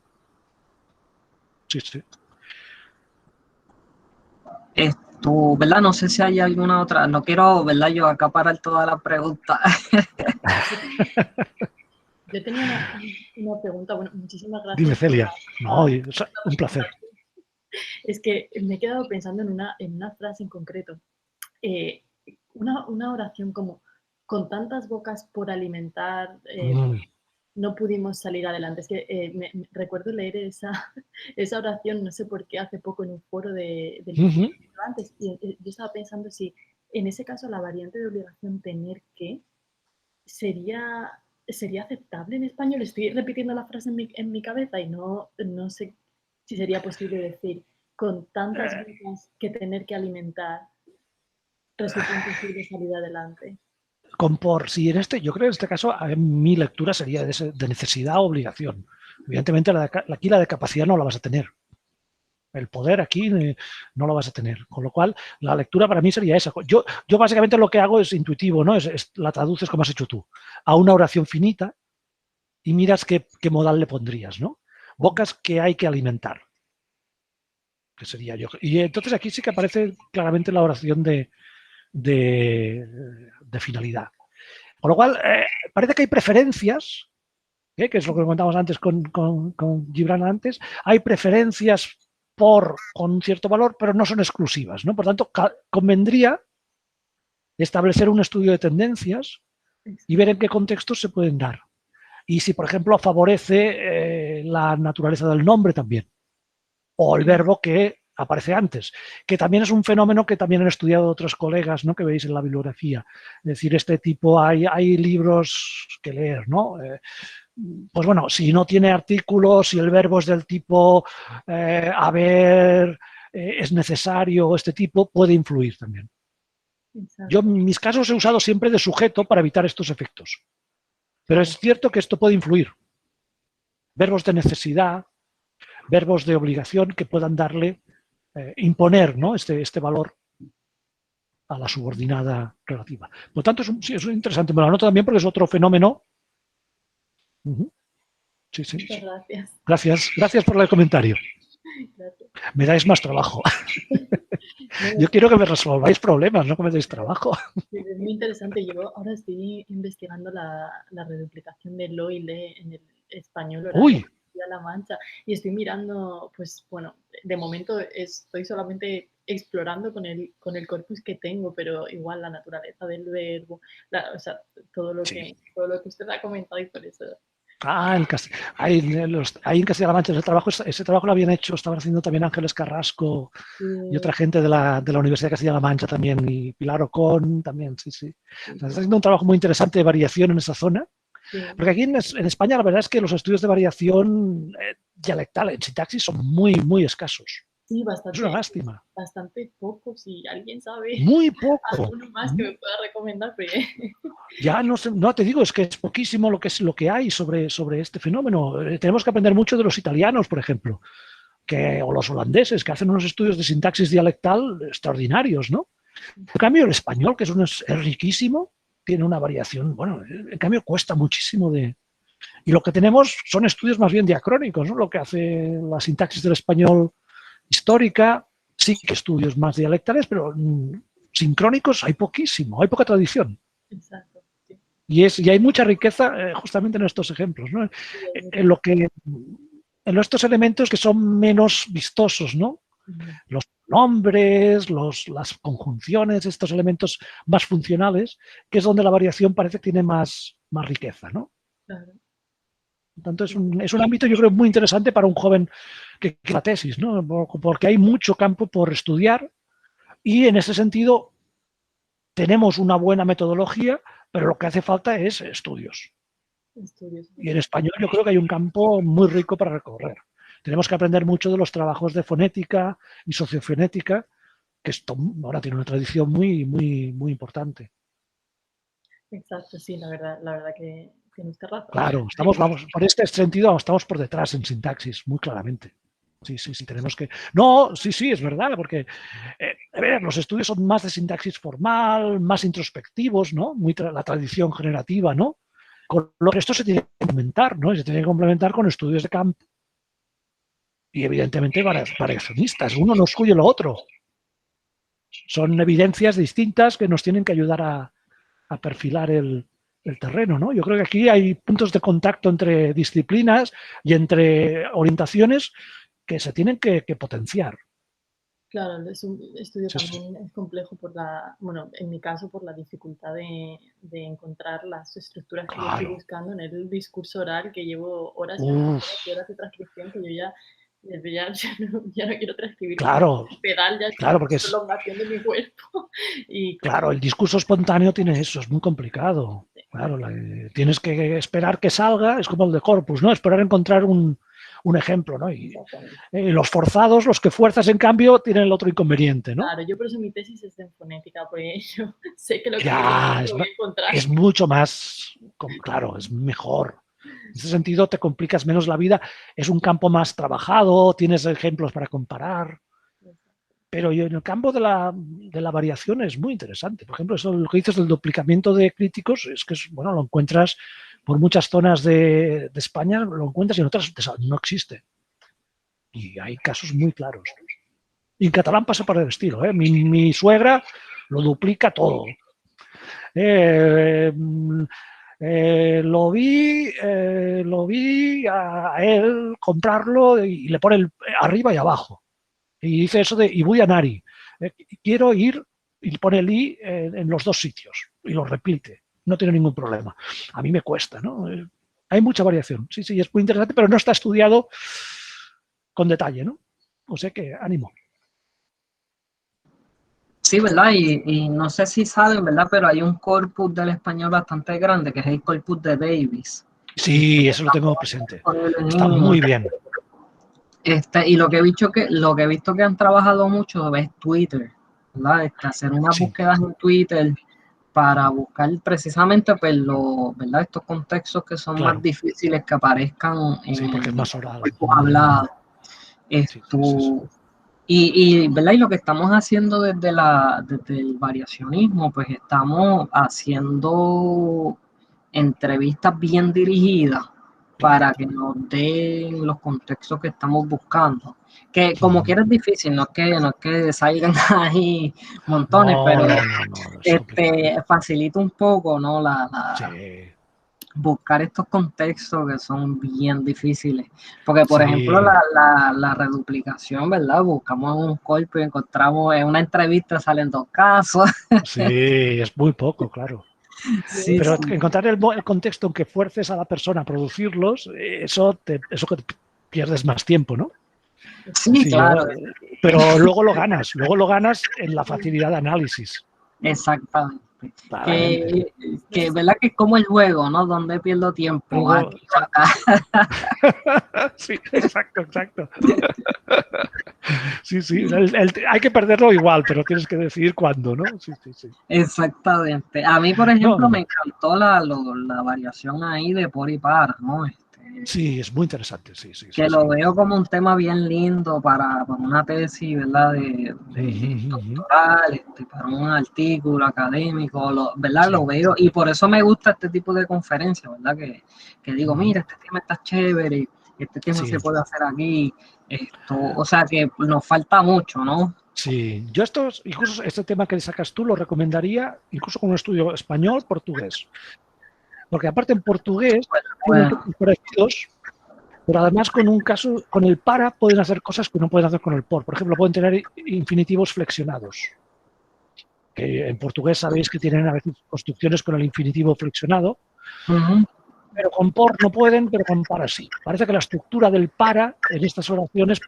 Tú, ¿verdad? No sé si hay alguna otra. No quiero, ¿verdad? Yo acaparar todas las preguntas. Yo tenía una pregunta. Bueno, muchísimas gracias. Dime, Celia. No, un placer. Es que me he quedado pensando en una frase en concreto. Una oración como: con tantas bocas por alimentar, no pudimos salir adelante. Es que recuerdo leer esa oración, no sé por qué, hace poco en un foro de antes. Y yo estaba pensando si en ese caso la variante de obligación tener que sería aceptable en español. Estoy repitiendo la frase en mi cabeza y no sé si sería posible decir con tantas bocas que tener que alimentar resulta imposible salir adelante. Yo creo que en este caso mi lectura sería de necesidad o obligación. Evidentemente aquí la de capacidad no la vas a tener. El poder aquí no lo vas a tener. Con lo cual, la lectura para mí sería esa. Yo básicamente lo que hago es intuitivo, ¿no? La traduces como has hecho tú, a una oración finita y miras qué modal le pondrías, ¿no? Bocas que hay que alimentar. Que sería yo. Y entonces aquí sí que aparece claramente la oración de finalidad. Con lo cual, parece que hay preferencias, que es lo que comentábamos antes con Gibran antes, hay preferencias con un cierto valor, pero no son exclusivas, ¿no? Por tanto, convendría establecer un estudio de tendencias y ver en qué contextos se pueden dar. Y si, por ejemplo, favorece la naturaleza del nombre también, o el verbo que aparece antes, que también es un fenómeno que también han estudiado otros colegas, ¿no?, que veis en la bibliografía. Es decir, este tipo, hay libros que leer, ¿no? Pues bueno, si no tiene artículos, si el verbo es del tipo haber, es necesario, este tipo, puede influir también. Yo en mis casos he usado siempre de sujeto para evitar estos efectos. Pero es cierto que esto puede influir. Verbos de necesidad, verbos de obligación que puedan darle, imponer, ¿no?, este valor a la subordinada relativa. Por tanto, sí, es interesante. Me lo anoto también porque es otro fenómeno. Sí, sí. Muchas gracias. Gracias por el comentario. Gracias. Me dais más trabajo. Yo quiero que me resolváis problemas, no que me deis trabajo. Sí, es muy interesante. Yo ahora estoy investigando la reduplicación de lo y le en el español oral de Castilla-La Mancha y estoy mirando, pues bueno, de momento estoy solamente explorando con el corpus que tengo, pero igual la naturaleza del verbo, o sea, todo lo que usted ha comentado y por eso. Ahí en Castilla-La Mancha ese trabajo lo habían hecho, estaban haciendo también Ángeles Carrasco y otra gente de la Universidad de Castilla-La Mancha también, y Pilar Ocón también, sí. Está haciendo un trabajo muy interesante de variación en esa zona, porque aquí en España la verdad es que los estudios de variación dialectal en sintaxis son muy, muy escasos. Sí, bastante. Es una lástima. Bastante poco, si alguien sabe. Muy poco. Alguno más que me pueda recomendar. Pero... Ya no sé, no te digo, es que es poquísimo lo que hay sobre este fenómeno. Tenemos que aprender mucho de los italianos, por ejemplo, o los holandeses, que hacen unos estudios de sintaxis dialectal extraordinarios, ¿no? En cambio, el español, que es riquísimo, tiene una variación, bueno, en cambio cuesta muchísimo de... Y lo que tenemos son estudios más bien diacrónicos, ¿no? Lo que hace la sintaxis del español histórica, sí que estudios más dialectales, pero sincrónicos hay poquísimo, hay poca tradición. Exacto. Sí. Y hay mucha riqueza justamente en estos ejemplos, ¿no? En estos elementos que son menos vistosos, ¿no? Los nombres, las conjunciones, estos elementos más funcionales, que es donde la variación parece que tiene más riqueza, ¿no? Claro. Por tanto, es un ámbito, yo creo, muy interesante para un joven que la tesis, ¿no? Porque hay mucho campo por estudiar y en ese sentido tenemos una buena metodología, pero lo que hace falta es estudios. Y en español yo creo que hay un campo muy rico para recorrer. Tenemos que aprender mucho de los trabajos de fonética y sociofonética, que esto ahora tiene una tradición muy, muy, muy importante. Exacto, sí, la verdad que tiene usted razón. Claro, por este sentido estamos por detrás en sintaxis, muy claramente. Sí, tenemos que... No, sí, es verdad, porque a ver, los estudios son más de sintaxis formal, más introspectivos, ¿no? La tradición generativa, ¿no? Con lo que esto se tiene que complementar, ¿no? Se tiene que complementar con estudios de campo y evidentemente variacionistas. Uno no excluye lo otro. Son evidencias distintas que nos tienen que ayudar a perfilar el terreno, ¿no? Yo creo que aquí hay puntos de contacto entre disciplinas y entre orientaciones que se tienen que potenciar. Claro, es un estudio también es complejo bueno, en mi caso por la dificultad de encontrar las estructuras que yo estoy buscando en el discurso oral, que llevo horas y horas de transcripción, que yo ya no quiero transcribir. Claro, pedal ya claro, porque es prolongación de mi cuerpo. Y, claro, el discurso espontáneo tiene eso, es muy complicado. Claro, tienes que esperar que salga, es como el de corpus, ¿no? Esperar encontrar un ejemplo, ¿no? Y los forzados, los que fuerzas en cambio, tienen el otro inconveniente, ¿no? Claro, yo por eso mi tesis es en fonética, pues yo sé que lo que voy a encontrar. Es mucho más, claro, es mejor. En ese sentido te complicas menos la vida, es un campo más trabajado, tienes ejemplos para comparar. Pero en el campo de la variación es muy interesante. Por ejemplo, eso lo que dices del duplicamiento de críticos, es que bueno, lo encuentras por muchas zonas de España, lo encuentras y en otras no existe. Y hay casos muy claros. Y en catalán pasa por el estilo. Mi suegra lo duplica todo. Lo vi a él comprarlo y le pone arriba y abajo. Y dice eso de y voy a Nari. Quiero ir y pone el i en los dos sitios y lo repite. No tiene ningún problema. A mí me cuesta, ¿no? Hay mucha variación. Sí, sí, es muy interesante, pero no está estudiado con detalle, ¿no? O sea que ánimo. Sí, ¿verdad? Y no sé si saben, ¿verdad? Pero hay un corpus del español bastante grande, que es el corpus de Davis. Sí, eso lo tengo presente. Está muy bien. Y lo que he visto que han trabajado mucho es Twitter, ¿verdad? Hacer unas búsquedas en Twitter para buscar precisamente pues, ¿verdad? Estos contextos que son más difíciles que aparezcan en porque es más oral. Hablado. ¿Verdad? Y lo que estamos haciendo desde el variacionismo, pues estamos haciendo entrevistas bien dirigidas para que nos den los contextos que estamos buscando. Que como quiera es difícil, no es que salgan ahí montones, pero facilita un poco, ¿no? Buscar estos contextos que son bien difíciles. Porque, por ejemplo, la reduplicación, ¿verdad? Buscamos un cuerpo y encontramos en una entrevista salen 2 casos. Sí, es muy poco, claro. Sí, pero encontrar el contexto en que fuerces a la persona a producirlos, eso que pierdes más tiempo, ¿no? Sí, claro. Pero luego lo ganas en la facilidad de análisis. Exactamente. Que verdad que es como el juego, ¿no? Donde pierdo tiempo. Sí, exacto. Sí, hay que perderlo igual, pero tienes que decidir cuándo, ¿no? Sí. Exactamente. A mí, por ejemplo, me encantó la variación ahí de por y para, ¿no? Sí, es muy interesante, sí. Lo veo como un tema bien lindo para una tesis, ¿verdad? De doctoral, para un artículo académico, ¿verdad? Lo veo y por eso me gusta este tipo de conferencias, ¿verdad? Que digo, mira, este tema está chévere, este tema se puede hacer aquí, o sea que nos falta mucho, ¿no? Sí, yo incluso este tema que sacas tú lo recomendaría incluso con un estudio español, portugués. Porque aparte en portugués tienen parecidos, pero además con el para pueden hacer cosas que no pueden hacer con el por. Por ejemplo, pueden tener infinitivos flexionados. Que en portugués sabéis que tienen a veces construcciones con el infinitivo flexionado, pero con por no pueden, pero con para sí. Parece que la estructura del para en estas oraciones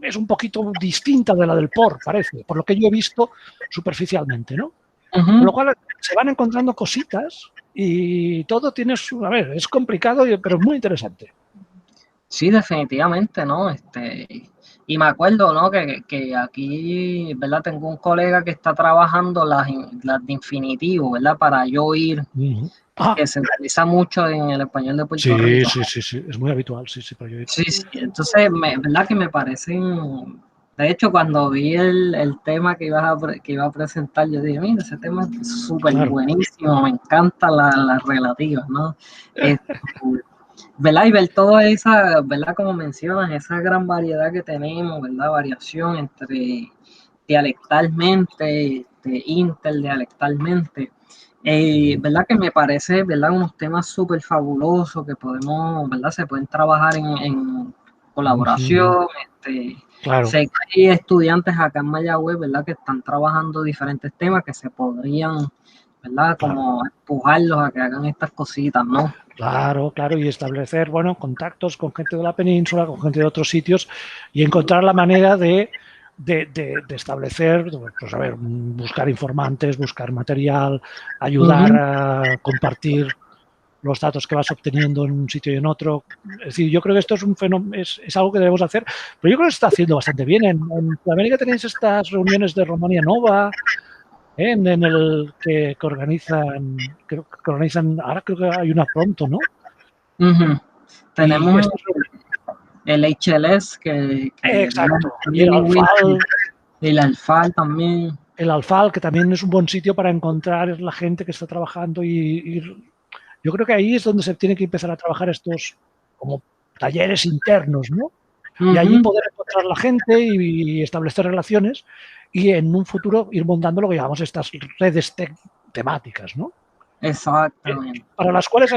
es un poquito distinta de la del por, parece, por lo que yo he visto superficialmente, ¿no? Con lo cual se van encontrando cositas y todo tiene es complicado, pero es muy interesante. Sí, definitivamente, ¿no? Y me acuerdo, ¿no? Que aquí, ¿verdad? Tengo un colega que está trabajando las de infinitivo, ¿verdad? Para yo ir, que se realiza mucho en el español de Puerto Rico. Sí, es muy habitual, sí, para yo ir. Sí, entonces, ¿verdad? Que me parecen... De hecho, cuando vi el tema que iba a presentar, yo dije, mira, ese tema es súper buenísimo, me encantan las relativas, ¿no? ¿Verdad? Y ver toda esa, ¿verdad? Como mencionas, esa gran variedad que tenemos, ¿verdad? Variación entre dialectalmente, interdialectalmente. ¿Verdad? Que me parece, ¿verdad? Unos temas súper fabulosos que podemos, ¿verdad? Se pueden trabajar en colaboración. Claro. Sé que hay estudiantes acá en Mayagüez, ¿verdad? Que están trabajando diferentes temas que se podrían, ¿verdad? Como empujarlos a que hagan estas cositas, ¿no? Claro, y establecer, contactos con gente de la península, con gente de otros sitios y encontrar la manera de establecer, pues a ver, buscar informantes, buscar material, ayudar a compartir los datos que vas obteniendo en un sitio y en otro. Es decir, yo creo que esto es un fenómeno, es algo que debemos hacer, pero yo creo que se está haciendo bastante bien. En América tenéis estas reuniones de Romania Nova, en el que organizan, ahora creo que hay una pronto, ¿no? Tenemos el HLS que exacto, y el Alfal. El Alfal también. El Alfal, que también es un buen sitio para encontrar la gente que está trabajando y yo creo que ahí es donde se tiene que empezar a trabajar estos como talleres internos, ¿no? Y allí poder encontrar la gente y establecer relaciones y en un futuro ir montando lo que llamamos estas redes temáticas, ¿no? Exactamente. Para las cuales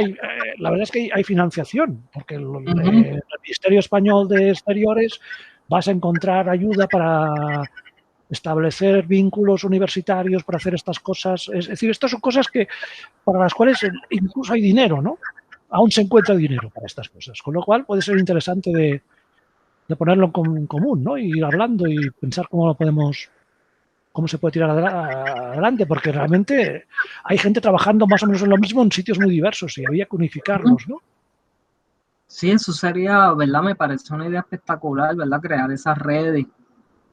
la verdad es que hay financiación, porque el Ministerio Español de Exteriores vas a encontrar ayuda para establecer vínculos universitarios para hacer estas cosas. Es decir, estas son cosas que para las cuales incluso hay dinero, ¿no? Aún se encuentra dinero para estas cosas, con lo cual puede ser interesante de ponerlo en común, ¿no? Y ir hablando y pensar cómo se puede tirar adelante, porque realmente hay gente trabajando más o menos en lo mismo en sitios muy diversos y había que unificarlos, ¿no? Sí, eso sería, ¿verdad? Me parece una idea espectacular, ¿verdad? Crear esas redes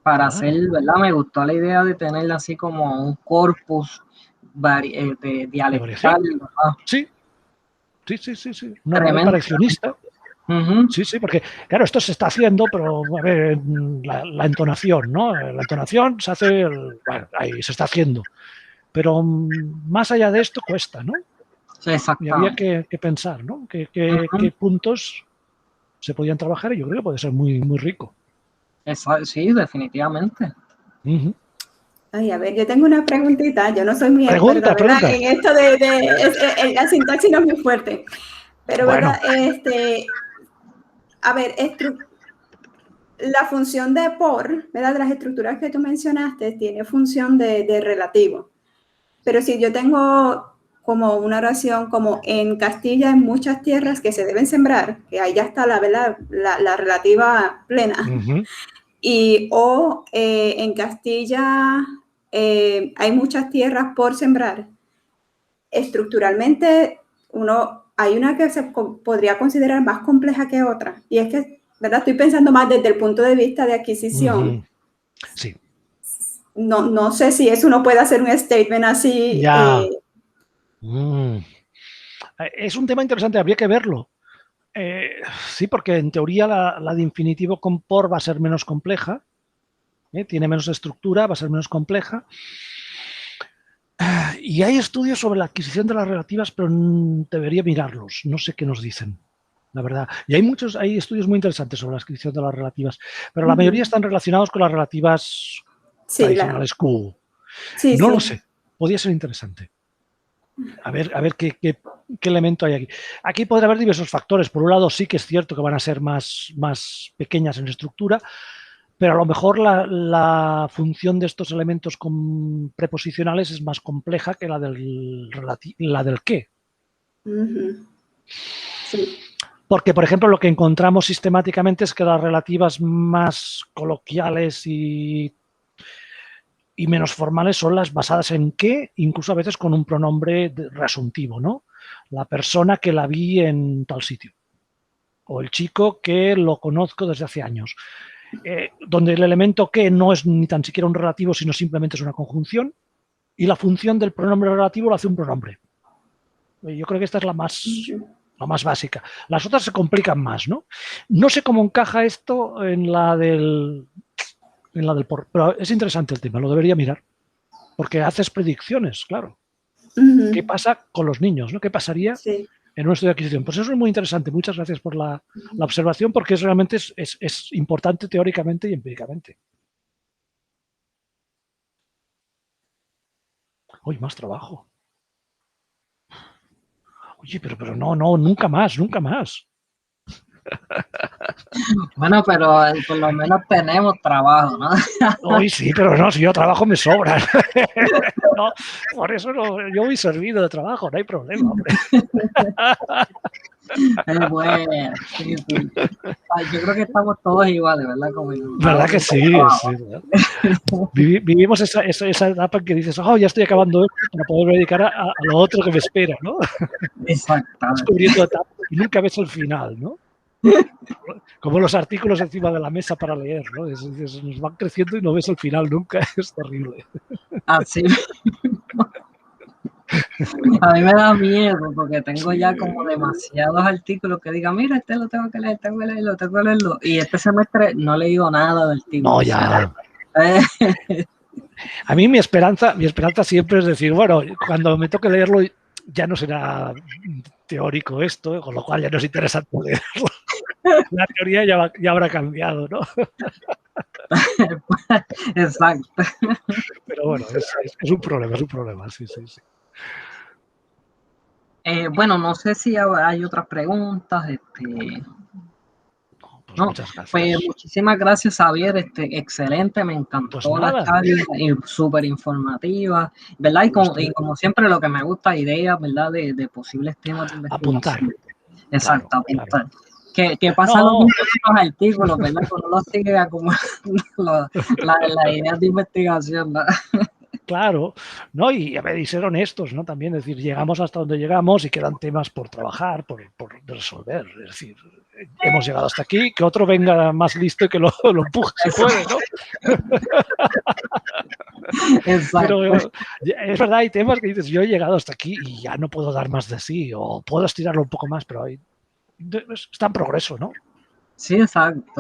para hacer, ¿verdad? Me gustó la idea de tenerla así como un corpus de dialectal, ¿verdad? Sí. Una red variacionista. Sí, porque, claro, esto se está haciendo, pero, a ver, la entonación, ¿no? La entonación se hace, bueno, ahí se está haciendo. Pero más allá de esto cuesta, ¿no? Y había que pensar, ¿no? ¿Qué puntos se podían trabajar? Y yo creo que puede ser muy, muy rico. Sí, definitivamente. Ay, a ver, yo tengo una preguntita. Yo no soy muy experta, ¿verdad? En esto la sintaxis no es muy fuerte. Pero, bueno. ¿Verdad? A ver, la función de por, ¿verdad? De las estructuras que tú mencionaste, tiene función de relativo. Pero si yo tengo como una oración como en Castilla hay muchas tierras que se deben sembrar, que ahí ya está la relativa plena, en Castilla hay muchas tierras por sembrar. Estructuralmente hay una que se podría considerar más compleja que otra, y es que, ¿verdad? Estoy pensando más desde el punto de vista de adquisición. Sí. No sé si eso uno puede hacer un statement así. Es un tema interesante, habría que verlo. Sí, porque en teoría la de infinitivo con por va a ser menos compleja, tiene menos estructura, va a ser menos compleja. Y hay estudios sobre la adquisición de las relativas, pero debería mirarlos. No sé qué nos dicen, la verdad. Y hay estudios muy interesantes sobre la adquisición de las relativas, pero la mayoría están relacionados con las relativas tradicionales Q. No lo sé. Podría ser interesante. A ver qué elemento hay aquí. Aquí podría haber diversos factores. Por un lado, sí que es cierto que van a ser más pequeñas en estructura, pero a lo mejor la función de estos elementos preposicionales es más compleja que la del qué. Sí. Porque, por ejemplo, lo que encontramos sistemáticamente es que las relativas más coloquiales y menos formales son las basadas en qué, incluso a veces con un pronombre reasuntivo, ¿no? La persona que la vi en tal sitio. O el chico que lo conozco desde hace años. Donde el elemento que no es ni tan siquiera un relativo, sino simplemente es una conjunción, y la función del pronombre relativo lo hace un pronombre. Yo creo que esta es la más básica. Las otras se complican más, ¿no? No sé cómo encaja esto en la del por, pero es interesante el tema, lo debería mirar, porque haces predicciones, claro. ¿Qué pasa con los niños, ¿no? ¿Qué pasaría en un estudio de adquisición? Pues eso es muy interesante. Muchas gracias por la observación, porque realmente es importante teóricamente y empíricamente. Uy, más trabajo. Oye, pero no, nunca más. Bueno, pero por lo menos tenemos trabajo, ¿no? Hoy sí, pero no, si yo trabajo me sobra. No, por eso no, yo voy servido de trabajo, no hay problema, hombre. Bueno, sí. Yo creo que estamos todos iguales, ¿verdad? ¿Verdad que sí? ¿Verdad? Vivimos esa etapa en que dices, ya estoy acabando esto para poder dedicar a lo otro que me espera, ¿no? Exactamente. Descubriendo etapas y nunca ves el final, ¿no? Como los artículos encima de la mesa para leer, ¿no? Nos van creciendo y no ves el final nunca, es terrible. Así. A mí me da miedo porque tengo ya como demasiados artículos que digan, mira, este lo tengo que leer, tengo que leerlo. Y este semestre no he leído nada del tipo. No, ya. A mí mi esperanza siempre es decir, bueno, cuando me toque leerlo ya no será teórico esto, con lo cual ya no es interesante leerlo. La teoría ya habrá cambiado, ¿no? Exacto. Pero bueno, es un problema, sí. Bueno, no sé si hay otras preguntas. No, muchas gracias. Pues muchísimas gracias, Javier. Excelente, me encantó Pues la nada. charla, súper informativa, ¿verdad? Y como siempre, lo que me gusta, ideas, ¿verdad? De posibles temas de Apuntar. investigación. Exacto, Claro, apuntar. claro. Que pasan No. los artículos, ¿verdad? Cuando uno sigue acumulando las ideas de investigación, ¿verdad? Claro, ¿no? Y a ver, y ser honestos, ¿no? También, es decir, llegamos hasta donde llegamos y quedan temas por trabajar, por resolver. Es decir, hemos llegado hasta aquí, que otro venga más listo y que lo empuje si puede, ¿no? Exacto. Pero es verdad, hay temas que dices, yo he llegado hasta aquí y ya no puedo dar más de sí, o puedo estirarlo un poco más, pero está en progreso, ¿no? Sí, exacto.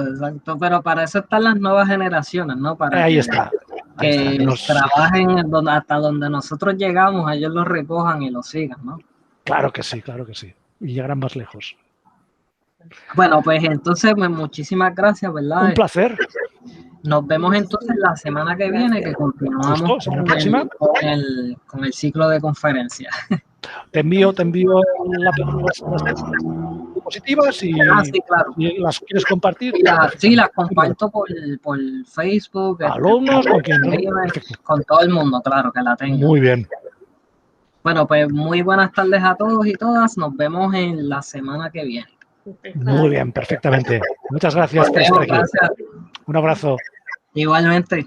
Pero para eso están las nuevas generaciones, ¿no? Para Ahí que, está. que trabajen hasta donde nosotros llegamos, ellos lo recojan y lo sigan, ¿no? Claro que sí, claro que sí. Y llegarán más lejos. Bueno, pues entonces, muchísimas gracias, ¿verdad? Un placer. Nos vemos entonces la semana que viene, que continuamos Justo, semana próxima. Con el ciclo de conferencias. Te envío las diapositivas y sí, claro. si las quieres compartir. Sí, las comparto por Facebook. Alumnos, con todo el mundo, claro, que la tengan. Muy bien. Bueno, pues muy buenas tardes a todos y todas. Nos vemos en la semana que viene. Muy bien, perfectamente. Muchas gracias por estar aquí. Gracias. Un abrazo. Igualmente.